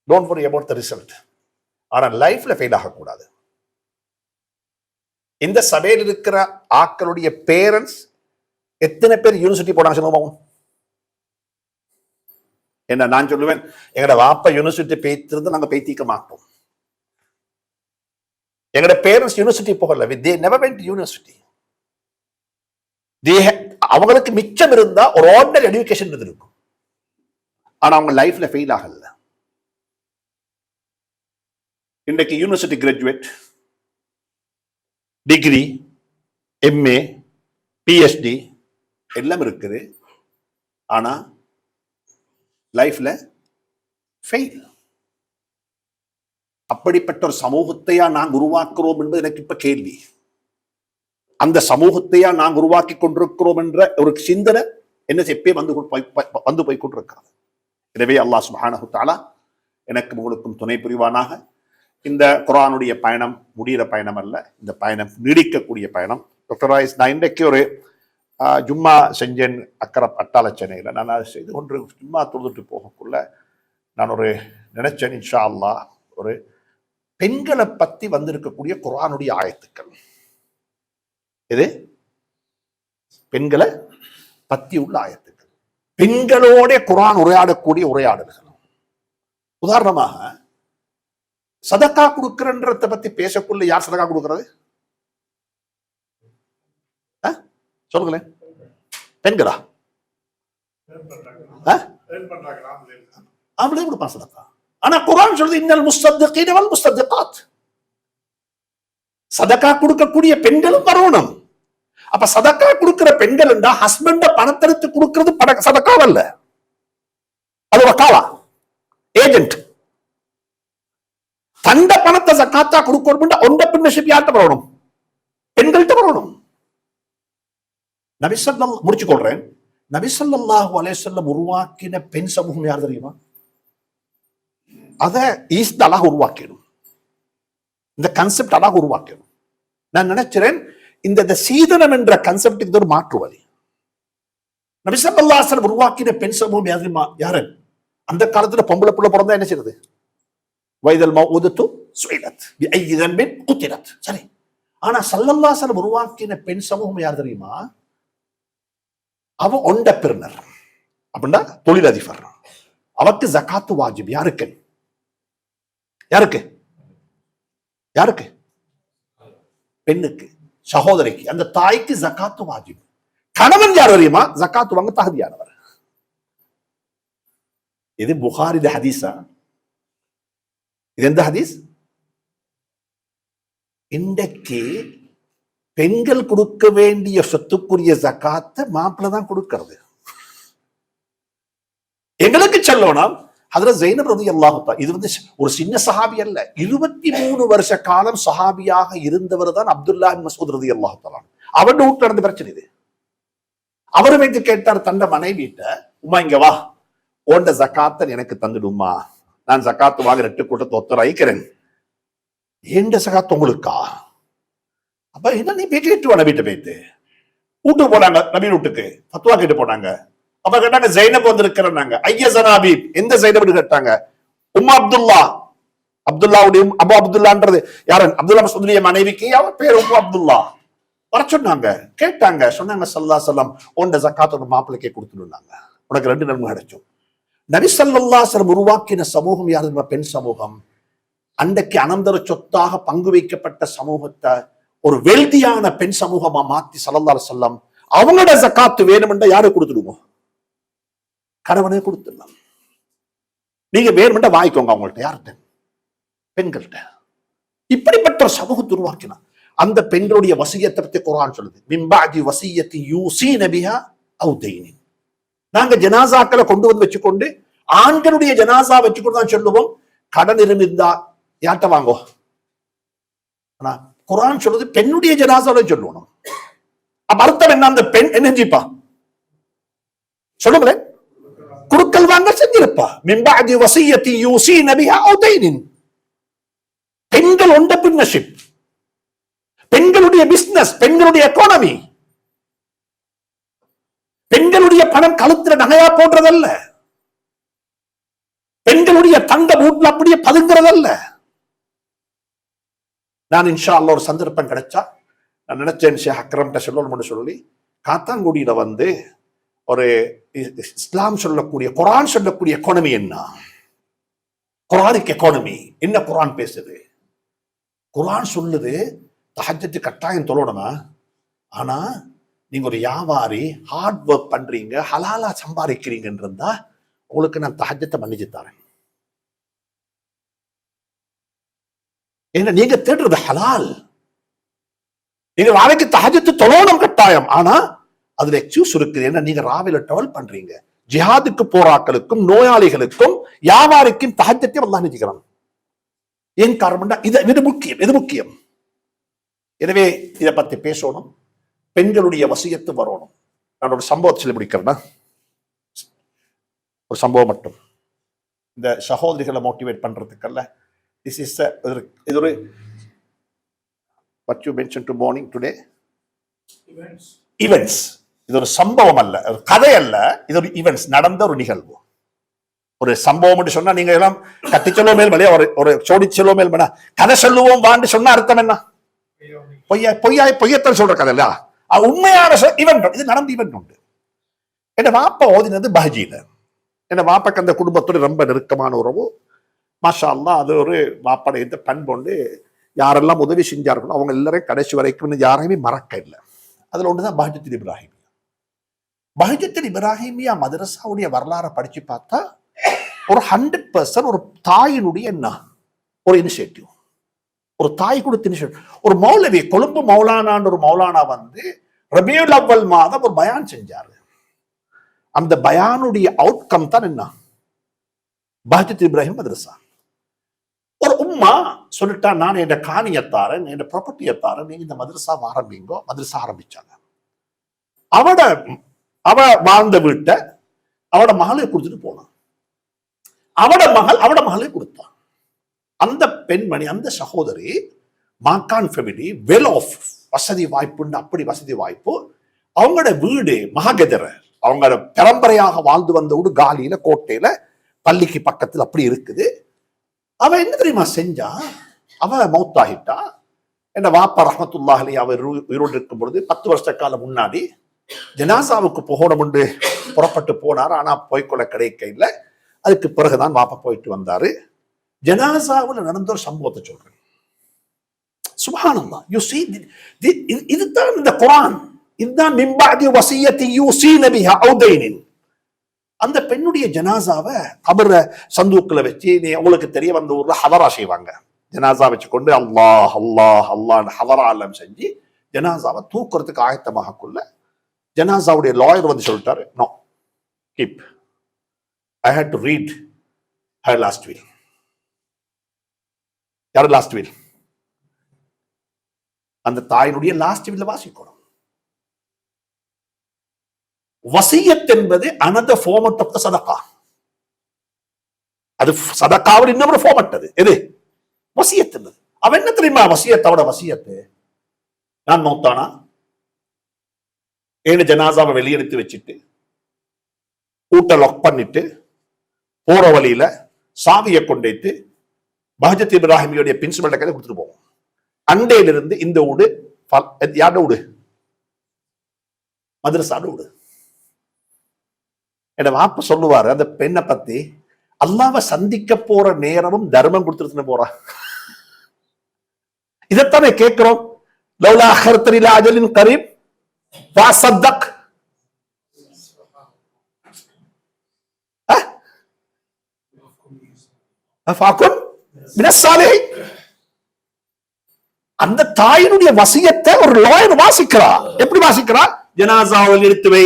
Don't worry about the result. ஆனா லைஃப்ல ஃபெயில் ஆகக்கூடாது. இந்த சபையில் இருக்கிற ஆக்களுடைய பேரண்ட்ஸ் எத்தனை பேர் யூனிவர்சிட்டி போனாங்க சொல்லுவோம்? என்ன நான் சொல்லுவேன், எங்கட வாப்பா யூனிவர்சிட்டி பேய்த்திருந்து நாங்க பேய்த்திக்க மாட்டோம். எங்கட பேரண்ட்ஸ் யூனிவர்சிட்டி போகல, they never went to university. அவங்களுக்கு மிச்சம் இருந்தா ஒரு ஆர்டினரி எஜுகேஷன் இருக்கும், ஆனா அவங்க லைஃப்ல ஃபெயில் ஆகல. இன்றைக்கு university graduate, degree, MA, PhD எல்லாம் இருக்குது, ஆனா லைஃப்ல ஃபெயில். அப்படிப்பட்ட ஒரு சமூகத்தையா நாங்கள் உருவாக்குறோம் என்பது எனக்கு இப்ப கேள்வி. அந்த சமூகத்தையா நாங்கள் உருவாக்கி கொண்டிருக்கிறோம் என்ற ஒரு சிந்தனை என்ன எப்பயே வந்து போய் கொண்டிருக்கிறது. எனவே அல்லாஹ் சுப்ஹானஹு தஆலா எனக்கு உங்களுக்கும் துணை புரிவானாக. இந்த குர்ஆனுடைய பயணம் முடிகிற பயணம் அல்ல, இந்த பயணம் நீடிக்கக்கூடிய பயணம். டாக்டர் ராய்ஸ், நான் இன்றைக்கு ஒரு ஜும்மா செஞ்சேன் அக்கறை பட்டாள சென்னையில். நான் அதை செய்து கொண்டு ஜும்மா தொழுதுட்டு போகக்குள்ள நான் ஒரு நினைச்சேன், இன்ஷா அல்லாஹ் ஒரு பெண்களை பத்தி வந்திருக்கக்கூடிய குர்ஆனுடைய ஆயத்துக்கள், இது பெண்களை பத்தி உள்ள ஆயத்துக்கள், பெண்களோட குர்ஆன் உரையாடக்கூடிய உரையாடல்கள். உதாரணமாக சதக்கா கொடுக்கிறன்றத பத்தி பேசக்குள்ள யார் சதக்கா கொடுக்கிறது? சொல்லுங்களேன். பெண்களா? ஆம்பளை கொடுப்பான் சதக்கா. ஆனா குர்ஆன் சொல்றது இன்னல் முஸ்தத்திகீன வல் முஸ்தத்திகாத், சதக்கா கொடுக்கக்கூடிய பெண்களும் வரணும். அப்ப சதக்கா கொடுக்கிற பெண்கள் என்றா ஹஸ்பண்ட பணத்தெடுத்து கொடுக்கிறது சதக்காவல்ல, அது வக்காலா, ஏஜென்ட். தண்ட பணத்தை சக்காத்தா கொடுக்கணும், ஒண்ட பின்னஷிப் யார்கிட்ட வரணும்? பெண்கள்கிட்ட வரணும். நபி ஸல்லல்லாஹு முடிச்சு கொள்றேன், நபி ஸல்லல்லாஹு அலைஹி வஸல்லம் உருவாக்கின பெண் சமூகம் யார் தெரியுமா? அதை ஈஸ்ட் அழகாக உருவாக்கிடும், இந்த கன்செப்ட் அழகாக உருவாக்கிடும். நான் நினைக்கிறேன் இந்த சீதனம் என்ற கன்செப்டுக்கு ஒரு மாற்று வழி. நபி ஸல்லல்லாஹு அலைஹி வஸல்லம் உருவாக்கின பெண் சமூகம் யார் தெரியுமா? யாரு? அந்த காலத்துல பொம்பளை புள்ள பிறந்தா என்ன செய்யறது? வைதல் மௌஊதத்து சுஇலத் பிஐயி தன்பின் குத்திலத். சரி, ஆனா ஸல்லல்லாஹு அலைஹி வஸல்லம் உருவாக்கின பெண் சமூகம் யார் தெரியுமா? அவ ஒண்டப்பிரினர், அப்படின்னா தொழிலதிபர். அவருக்கு ஜகாத்து வாஜிப். யாருக்கு? யாருக்கு? யாருக்கு? பெண்ணுக்கு, சகோதரிக்கு, அந்த தாய்க்கு ஜகாத்து வாஜிப். கணவன் யார் தெரியுமா? ஜகாத்து வாங்க தகுதியானவர். இது புகாரி ஹதீஸா? இது எந்த ஹதீஸ்? இன்றைக்கு பெண்கள் கொடுக்க வேண்டிய சொத்துக்குரிய ஜகாத்தை மாப்பிள்ள தான் கொடுக்கிறது. எங்களுக்கு சொல்லணும். அதுல ஜைனப் ரலியல்லாஹு தஆலா, இது வந்து ஒரு சின்ன சஹாபி அல்ல, 23 வருஷ காலம் சஹாபியாக இருந்தவர் தான் அப்துல்லாஹ் பின் மஸ்ஊத் ரலியல்லாஹு தஆலா. அவருடைய வீட்டுல நடந்த பிரச்சனை இது. அவரு வைத்து கேட்டார் தண்ட மனைவிட்ட, உமா இங்க வா, ஓண்ட ஜகாத்தை எனக்கு தந்துடுமா, நான் ஜகாத்து வாங்க 2 கூட்டத்தை ஒத்துரைக்கிறேன், ஏண்ட ஜகாத் உங்களுக்கா? அப்ப என்ன நீ போய் கேட்டு வா, வீட்டை போயிட்டு வீட்டுக்கு போனாங்க, நபி வீட்டுக்கு ஃபத்வா கேட்டு போனாங்க. அப்ப கேட்டாங்க ஜைனப் வந்திருக்கிறாங்க. ஐய ஜனாபி, எந்த ஜைனப் கேட்டாங்க? உம்மா அப்துல்லா, அப்துல்லாவுடைய அபு அப்துல்லான்றது யாரு? அப்துல்லா மஸ்ஊதுடைய மனைவிக்கு அவர் பேர் உம்மு அப்துல்லா. வர சொன்னாங்க, கேட்டாங்க, சொன்னாங்க ஸல்லல்லாஹு அலைஹி வஸல்லம் உன்ட ஜகாத் ஒரு மாப்பிளைக்கே கொடுத்துடுனாங்க, உனக்கு 2 நன்மை கிடைக்கும். நபி ஸல்லல்லாஹு அலைஹி வஸல்லம் உருவாக்கின சமூகம் யாரு? பெண் சமூகம். அன்றைக்கு அனந்தர சொத்தாக பங்கு வைக்கப்பட்ட சமூகத்தை ஒரு வெல்தியான பெண் சமூகமா மாத்தி ஸல்லல்லாஹு அலைஹி வஸல்லம் அவங்களோட ஜகாத் வேணும்னா யாரு கொடுத்துடுவோம்? கணவனே கொடுத்துடலாம். நீங்க வேணும்னா வாங்கிக்கோங்க அவங்கள்ட்ட. யார்கிட்ட? பெண்கள்கிட்ட. இப்படிப்பட்ட ஒரு சமூகத்தை உருவாக்கினா அந்த பெண்களுடைய வசியத்தை பத்தி குர்ஆன் சொல்லுது, மின் பஅதி வசியத்தி யூஸீன பிஹா அவ் தைனின். நாங்க ஜனாசாக்களை கொண்டு வந்து வச்சுக்கொண்டு ஆண்களுடைய ஜனாசா வச்சுக்கொண்டு தான் சொல்லுவோம், கடன் இருந்தா யார்கிட்ட வாங்கோ. ஆனா குர்ஆன் சொல்லுது பெண்ணுடைய ஜனாசாவை சொல்லணும். அப்ப அர்த்தம் என்ன? அந்த பெண் என்ன செஞ்சிப்பா? சொல்லுங்களேன். குடுக்கல் வாங்க செஞ்சிருப்பா. மின் பஅதி வசியத்தி யூஸீன பிஹா அவ் தைனின். பெண்கள் என்டர்பிரினர்ஷிப், பெண்களுடைய பிசினஸ், பெண்களுடைய எக்கானமி. பெண்களுடைய பணம் கழுத்துல நகையா போடுறதல்ல, பெண்களுடைய தங்க வீட்டுல அப்படியே பதுங்கிறதல்ல. நான் இன்ஷா அல்லாஹ் ஒரு சந்தர்ப்பம் கிடைச்சா நான் நினைச்சேன் ஷேக் அக்ரம்ட்ட சொல்லணும்னு சொல்லி, காத்தாங்குடியில வந்து ஒரு இஸ்லாம் சொல்லக்கூடிய குர்ஆன் சொல்லக்கூடிய எக்கானமி என்ன, குர்ஆனிக் எக்கானமி என்ன குர்ஆன் பேசுது? குர்ஆன் சொல்லுது தஹஜ்ஜத் கட்டாயம் தொழணுமா, ஆனா நீங்க ஒரு வியாபாரி ஹார்ட் ஒர்க் பண்றீங்க, ஹலாலா சம்பாதிக்கிறீங்கன்னு இருந்தா உங்களுக்கு நான் தஹஜ்ஜத்தை மன்னிச்சு தரேன். ஏன்னா நீங்க தேடுறது ஹலால். நீங்க ராவைக்கு தஹஜ்ஜத் தொழணும் கட்டாயம், ஆனா அதுல எக்ஸ்கியூஸ் இருக்குது. ஏன்னா நீங்க ராவில ட்ராவல் பண்றீங்க. ஜிஹாதுக்கு போராக்களுக்கும் நோயாளிகளுக்கும் வியாபாரிக்கும் தஹஜ்ஜத்தை அல்லாஹ் நினைக்கிறான். ஏன் காரணம்? இது முக்கியம், இது முக்கியம். எனவே இதை பத்தி பேசணும், பெண்களுடைய வசியத்து வரணும். நான் ஒரு சம்பவத்தை சொல்லி முடிக்கிறேன்னா, ஒரு சம்பவம் மட்டும் இந்த சகோதரிகளை மோட்டிவேட் பண்றதுக்கல்ல. This is இது ஒரு what you mentioned to morning today events. இது ஒரு சம்பவம் அல்ல, ஒரு கதை அல்ல, இது ஒரு ஈவென்ட்ஸ், நடந்த ஒரு நிகழ்வு. ஒரு சம்பவம் சொன்னா நீங்க எல்லாம் கட்டி சொல்லுவோம் மேல் மலையா, ஒரு சோடி சொல்லுவோம் மேல் மனா, கதை சொல்லுவோம் வாண்டு சொன்னா அர்த்தம் என்ன? பொய்யத்தான் சொல்ற கதை இல்ல, உண்மையான ஈவென்ட். இது நடந்த ஈவென்ட் உண்டு. என் வாப்பா ஓதினது பஹஜில. என் வாப்பாக்கு அந்த குடும்பத்தோட ரொம்ப நெருக்கமான உறவு. மாஷா அல்லாஹ், அது ஒரு வாப்படைய பண்புண்டு. யாரெல்லாம் உதவி செஞ்சார்களோ அவங்க எல்லாரையும் கடைசி வரைக்கும் யாரையுமே மறக்க இல்லை. அதுல ஒன்றுதான் பஹஜத்துல் இப்ராஹிமியா. பஹஜத்துல் இப்ராஹிமியா மதரசாவுடைய வரலாறை படிச்சு பார்த்தா ஒரு 100% ஒரு தாயினுடைய என்ன ஒரு இனிஷியேட்டிவ், ஒரு தாய் கொடுத்த இனிஷியேட்டிவ். ஒரு மௌலவி, கொழும்பு மௌலானான்னு ஒரு மௌலானா வந்து ரபியுல் அவ்வல் மாதம் ஒரு பயான் செஞ்சாரு. அந்த பயானுடைய அவுட்கம் தான் என்ன? பஹஜத்துல் இப்ராஹிம் மதரசா. ஒரு உம்மா சொல்லிட்டா, நான் என் காணியத்தாரன், என் ப்ராப்பர்ட்டியத்தாரன், நீங்க இந்த மதரசா ஆரம்பிங்கோ. மதரசா ஆரம்பிச்சாங்க. அவ வாழ்ந்த வீட்டை அவட மகளை கொடுத்துட்டு போனான். அவட மகளை கொடுத்தான். அந்த பெண்மணி, அந்த சகோதரி மாக்கான் ஃபேமிலி, வெல் ஆஃப், வசதி வாய்ப்புன்னு, அப்படி வசதி வாய்ப்பு. அவங்களோட வீடு மககெதர, அவங்களோட பரம்பரையாக வாழ்ந்து வந்த வீடு காலியில, கோட்டையில, பள்ளிக்கு பக்கத்தில் அப்படி இருக்குது. அவ என்ன தெரியுமா செஞ்சா? அவ மௌத்தாகிட்டா. என்ன வாப்பா ரஹ்மத்துல்லாஹி அலைஹி அவர் உயிரோடு இருக்கும் பொழுது 10 வருஷ காலம் முன்னாடி ஜனாசாவுக்கு போகணும் என்று புறப்பட்டு போனார். ஆனா போய்கொள்ள கிடைக்க இல்லை. அதுக்கு பிறகுதான் வாப்பா போயிட்டு வந்தாரு. ஜனாசாவில் நடந்த ஒரு சம்பவத்தை சொல்றேன். சுப்ஹானல்லாஹ். யூ see, இதுதான் இந்த குர்ஆன். இதுதான் மின் பஅதி வஸியத்தி யூஸீன பிஹா அவ் தைனின். அந்த பெண்ணுடைய ஜனாசாவை கபர சந்தூக்குல வச்சு, உங்களுக்கு தெரிய வந்த ஊர்ல ஹதரா செய்வாங்க. ஜனாசா வச்சு கொண்டு அல்லாஹ் அல்லாஹ் அல்லாஹ் ஹதரா எல்லாம் செஞ்சு ஜனாசாவை தூக்குறதுக்கு ஆயத்தமாக கொள்ள ஜனாசாவுடைய லாயர் வந்து சொல்லிட்டாரு, no keep. I had to read her last will. யார் லாஸ்ட் வில்? அந்த தாயினுடைய லாஸ்ட் வில் வாசிக்கணும். வசியத் என்பது another format of the சதகா. அது சதகாவில் இன்னொரு ஃபார்மட். அது எது? வசியத் என்பது. அவன் என்ன தெரியுமா வசியத்தோட வசியத்து? நான் மௌத்தானா ஏழு ஜனாசாவை வெளியெடுத்து வச்சுட்டு ஊட்ட லாக் பண்ணிட்டு போற வழியில சாவியை கொண்டேத்து பஹஜத் இப்ராஹிமியோடைய பிரின்சிபல் கையில கொடுத்துட்டு போவோம். அண்டையிலிருந்து இந்த ஊடு யாரோட ஊடு? மதரசாட ஊடு. என் வாப்ப சொல்லுவாரு அந்த பெண்ணை பத்தி, அல்லாஹ்வை சந்திக்க போற நேரமும் தர்மம் கொடுத்துட்டு போறா. இதைத்தானே கேட்கிறோம். லவ்லா அஹர்தனி இலா அஜலின் கரீப் ஃபஅஸதக். ஃபஅகுன் மினஸ் சாலிஹீன். அந்த தாயினுடைய வசியத்தை ஒரு லாயர் வாசிக்கிறா. எப்படி வாசிக்கிறா? ஜனாசாவில் எடுத்து வை,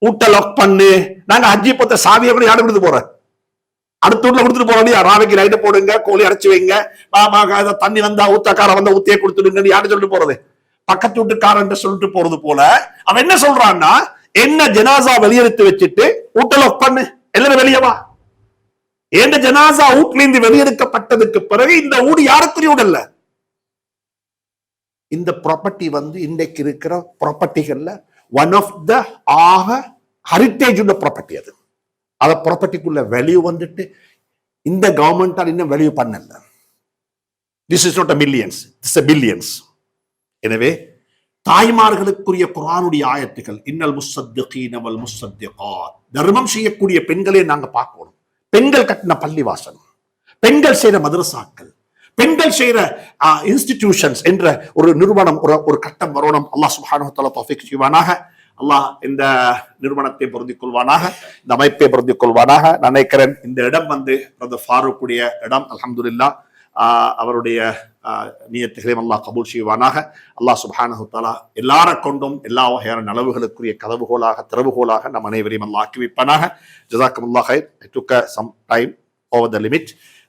ஊட்ட லாக் பண்ணு. நாங்க ஹஜ்ஜி போத்த சாவியை கூட யாரு கொடுத்து போறோம்? அடுத்த வீட்டுல கொடுத்துட்டு போறோம். ராவைக்கு லைட்ட போடுங்க, கோழி அடைச்சு வைங்க, தண்ணி வந்தா ஊத்தக்கார வந்தா ஊத்தியே கொடுத்துடுங்க யாரு சொல்லிட்டு போறது? பக்கத்து வீட்டுக்காரன் சொல்லிட்டு போறது போல அவன் என்ன சொல்றான்னா, என்ன ஜனாசா வெளியெடுத்து வச்சுட்டு ஊட்ட லாக் பண்ணு, எல்லாரும் வெளியவா. ஏண்ட ஜனாசா வீட்டுல இருந்து வெளியெடுக்கப்பட்டதுக்கு பிறகு இந்த ஊடு யாருக்குரிய ஊடு இல்ல. இந்த ப்ராப்பர்ட்டி இன்றைக்கு இருக்கிற ப்ராப்பர்ட்டிகள்ல ஒன் ஆஃப் த ஆக ஹெரிட்டேஜ் உள்ள ப்ராப்பர்ட்டி. அது அத ப்ராப்பர்ட்டிக்குள்ள வேல்யூ இந்த கவர்மெண்டால் இன்னும் வேல்யூ பண்ணல. This is not a millions, this is a billions. எனவே தாய்மார்களுக்குரிய குர்ஆனுடைய ஆயத்துகள் இன்னல் முஸ்ஸத்திகீன வல் முஸ்ஸத்திகாத், தர்மம் செய்யக்கூடிய பெண்களே நாங்க பார்க்கணும். பெண்கள் கட்டின பள்ளிவாசல், பெண்கள் செய்யற மதரசாக்கள், பெண்கள் செய்யற இன்ஸ்டிடியூஷன்ஸ் என்ற ஒரு நிறுவனம் ஒரு கட்டம் வரணும். அல்லாஹ் சுப்ஹானஹு வ தஆலா தௌஃபீக் செய்வானாக. அல்லாஹ் இந்த நிறுவனத்தை பொருந்திக் கொள்வானாக, இந்த அமைப்பை பொருந்திக் கொள்வானாக. நான் நினைக்கிறேன் இந்த இடம் பிரதர் ஃபாரூக்குடைய இடம். அல்ஹம்துலில்லாஹ் அவருடைய நியத்துகளையும் அல்லாஹ் கபூல் செய்வானாக. அல்லாஹ் சுப்ஹானஹு வ தஆலா எல்லார கொண்டும் எல்லா வகையான நலவுகளுக்குரிய கதவுகோலாக திறவுகோலாக நம் அனைவரையும் அல்லாஹ் ஆக்கி வைப்பானாக. ஜஸாக்குமுல்லாஹ் கைர். I took some time over the limit.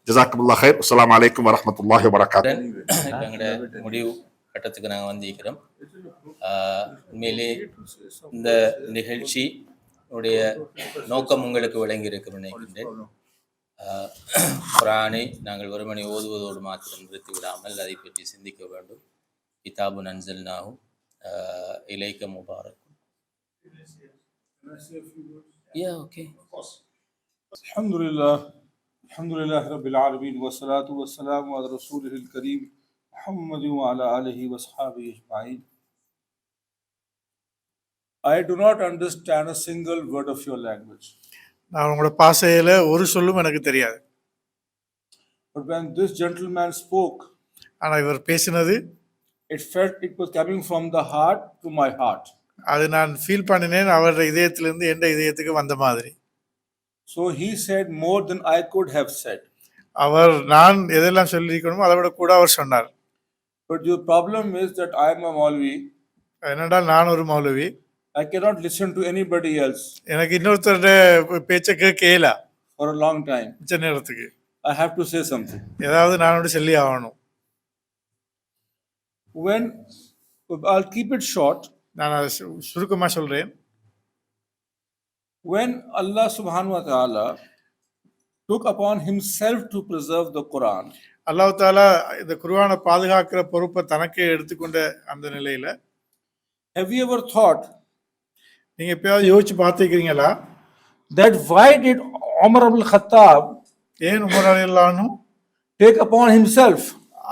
ஜஸாக்குமுல்லாஹ் கைர். அஸ்ஸலாமு அலைக்கும் வரஹ்மத்துல்லாஹி வபரகாத்துஹு. எங்களுடைய முடிவு கட்டத்துக்கு நாங்கள் வந்திருக்கிறோம். உண்மையிலே இந்த நிகழ்ச்சி உடைய நோக்கம் உங்களுக்கு விளங்கி இருக்கும் நினைக்கின்றேன். குர்ஆனை நாங்கள் ஒருமணி ஓதுவதோடு மாத்திரம் நிறுத்தி விடாமல் அதை பற்றி சிந்திக்க வேண்டும். கிதாபுன் அன்ஸல்நாஹு இலைக்க Mubarak. Yeah, okay. Alhamdulillah Rabbil Alamin wa salatu wa salamu ala Rasulihil Kareem Muhammad wa ala alihi wa sahbihi ajma'in. I do not understand a single word of your language. நான் உங்களோட பாஷையில ஒரு சொல்லும் எனக்கு தெரியாது. But when this gentleman spoke, ஆனா இவர் பேசினது it felt it was coming from the heart to my heart. அது நான் ஃபீல் பண்ணினேன், அவருடைய இதயத்திலிருந்து எந்த இதயத்துக்கு வந்த மாதிரி. So he said more than I could have said. அவர் நான் எதெல்லாம் சொல்லியிருக்கணுமோ அதை விட கூட அவர் சொன்னார். But your problem is that I am a Maulvi. என்னடா நான் ஒரு மௌலவி, I cannot listen to anybody else எனக்கு இன்னொருத்தருடைய பேச்சை கேட்கல for a long time. மிச்ச நேரத்துக்கு. I have to say something. ஏதாவது நானோட சொல்லி ஆகணும். When I'll keep it short. நான் அதை சுருக்கமா சொல்றேன். When Allah subhanahu wa ta'ala took upon himself to preserve the Quran, அல்லாஹ் தஆலா இந்த குர்ஆனை பாதுகாக்கிற பொறுப்பை தனக்கே எடுத்துக்கொண்ட அந்த நிலையில, have you ever thought நீங்க எப்பயாவது யோசிச்சு பார்த்துக்கிறீங்களா, that why did Umar ibn Khattab ஏன் உமர் ரலியல்லாஹு அன்ஹு take upon himself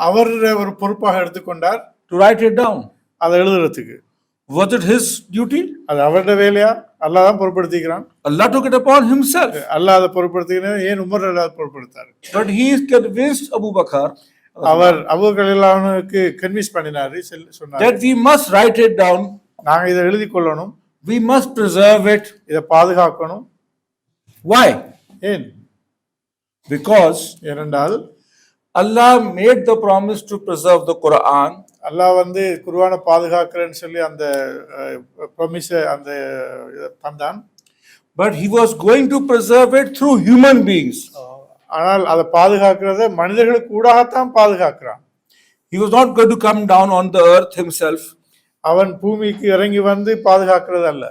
அவர் ஒரு பொறுப்பாக எடுத்துக்கொண்டார் to write it down? அதை எழுதுறதுக்கு. Was it his duty? அது அவருடைய வேலையா? அல்லாஹ் தான் பொறுப்படுத்திக்கிறான். Allah took it upon himself. அல்லாஹ் அதை பொறுப்படுத்திக்கிறான். ஏன் உமர் ரலியல்லாஹு பொறுப்படுத்தாரு? But he is convinced Abu Bakr அவர் அபூபக்கர் ரலியல்லாஹு அன்ஹுக்கு கன்வின்ஸ் பண்ணினாரு, சொன்னாரு, that we must write it down. நாங்க இதை எழுதி கொள்ளணும், We must preserve it. இதை பாதுகாக்கணும். Why? ஏன்? Because ஏனென்றால் Allah made the promise to preserve the Quran. அல்லாஹ் குர்ஆனை பாதுகாக்கிறேன்னு சொல்லி அந்த ப்ராமிஸை அந்த தந்தான். but he was going to preserve it through human beings. ஆனால் அதை பாதுகாக்கிறத மனிதர்களுக்கு ஊடாகத்தான் பாதுகாக்கிறான். He was not going to come down on the earth himself. அவன் பூமிக்கு இறங்கி வந்து பாதுகாக்கிறது அல்ல.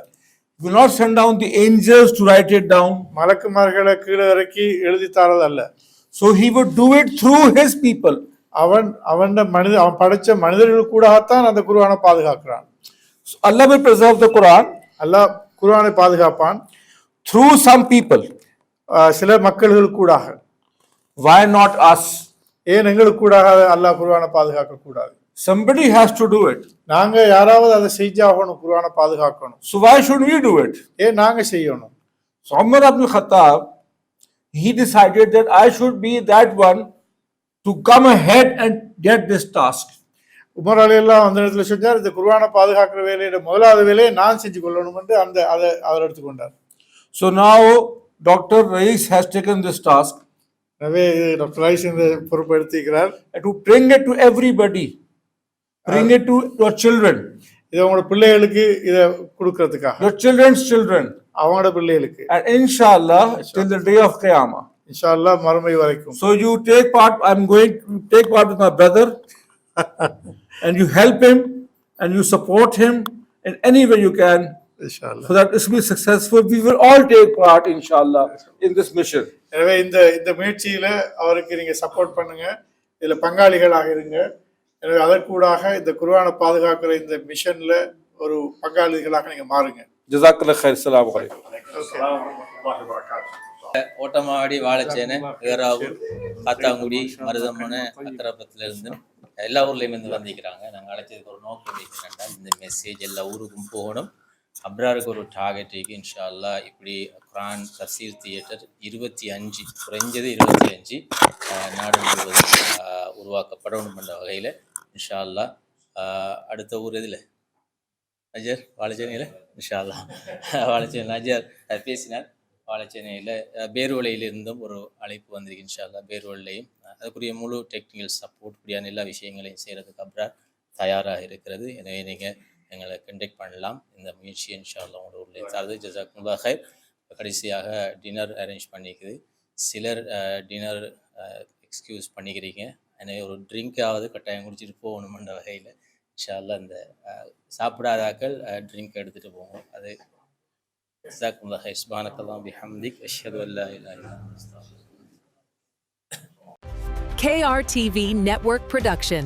He will not send down the angels to write it down. மலக்குமார்களை கீழே இறக்கி எழுதி தரது அல்ல. So he would do it through his people. அவன் படைச்ச மனிதர்களுக்கு கூடத்தான் அந்த குர்ஆனை பாதுகாக்கிறான். So Allah will preserve the Quran அல்லாஹ் குர்ஆனை பாதுகாப்பான் through some people. சில மக்களுக்கு கூடாக. Why not us? ஏன் எங்களுக்கு கூடாக அல்லாஹ் குர்ஆனை பாதுகாக்க கூடாது? Somebody has to do it. நாங்க யாராவது அதை செஞ்சாகணும், குர்ஆனை பாதுகாக்கணும். So why should we do it? ஏன் நாங்க செய்யணும்? So Umar ibn Khattab, he decided that I should be that one to come ahead and get this task. Umar ரலியல்லாஹு அந்த இடத்துல செஞ்சார், இந்த குர்ஆனை பாதுகாக்கிற வேலையோட முதலாவது வேலையை நான் செஞ்சு கொள்ளணும் என்று அதை அவர் எடுத்துக்கொண்டார். So now Dr. Rais has taken this task. எனவே டாக்டர் ரைஸ் இந்த பொறுப்பை எடுத்துக்கிறார். To bring it to everybody, bring it to your children, இதை உங்களோட பிள்ளைகளுக்கு இதை கொடுக்கறதுக்காக, your children's children, அவங்களோட பிள்ளைகளுக்கு, and inshallah till the day of Qiyamah. இன்ஷா அல்லாஹ் மறுமை வரைக்கும். So you take part. I'm going to take part with my brother, and you help him and you support him in any way you can, இன்ஷா அல்லாஹ். so that this will be successful. We will all take part, inshallah, in this mission. எனவே இந்த முயற்சியில அவருக்கு நீங்க சப்போர்ட் பண்ணுங்க, இதுல பங்காளிகளாக இருங்க. எனவே அதற்கூடாக இந்த குர்ஆனை பாதுகாக்கிற இந்த மிஷன்ல ஒரு பங்காளிகளாக நீங்க மாறுங்க. Jazakallah khair. Assalamu alaikum. ஓட்டமாடி Valaichenai Eravur Kattankudy Maruthamunai அக்கரப்பத்துல இருந்து எல்லா ஊர்லேயும் இருந்து வந்திக்கிறாங்க. நாங்கள் அழைச்சதுக்கு ஒரு நோக்கம் வைக்கிறேன்டா, இந்த மெசேஜ் எல்லா ஊருக்கும் போகணும். அப்ராருக்கு ஒரு டார்கெட் இருக்கு. இன்ஷா அல்லாஹ் இப்படி குர்ஆன் தஃசீர் தியேட்டர் 25 குறைஞ்சது 25 நாடு முழுவதும் உருவாக்கப்படணும் என்ற வகையில் இன்ஷா அல்லாஹ் அடுத்த ஊர் இதில் நஜர் வாழைச்சேனையில் இன்ஷா அல்லாஹ் வாழைச்சேனை நஜர் பேசினார். வாழைச்சேனையில் பேர்வளையிலிருந்தும் ஒரு அழைப்பு வந்திருக்கு. இன்ஷா அல்லாஹ் பேர்வளையும் அதுக்குரிய முழு டெக்னிக்கல் சப்போர்ட் இப்படியான எல்லா விஷயங்களையும் செய்கிறதுக்கு அப்ரார் தயாராக இருக்கிறது. எனவே நீங்கள் எங்களை கண்டெக்ட் பண்ணலாம். இந்த முயற்சி இன்ஷா அல்லாஹ் உங்களோட ஊரில் தருது. ஜஸாக்குமுல்லாஹ் ஹைர். கடைசியாக டின்னர் அரேஞ்ச் பண்ணிக்குது. சிலர் டின்னர் எக்ஸ்கியூஸ் பண்ணிக்கிறீங்க. எனவே ஒரு ட்ரிங்காவது கட்டாயம் குடிச்சிட்டு போகணுமென்ற வகையில் இன்ஷா அல்லாஹ் இந்த சாப்பிடாதாக்கள் ட்ரிங்க் எடுத்துகிட்டு போவோம். அது ஜஸாக்குமுல்லாஹ் ஹைர். சுப்ஹானக்கல்லாஹ் பிஹம்திக் அஷ்ஹது அல்லா இலாஹா இல்லா அன்த அஸ்தக்ஃபிருக்க. KRTV Network Production.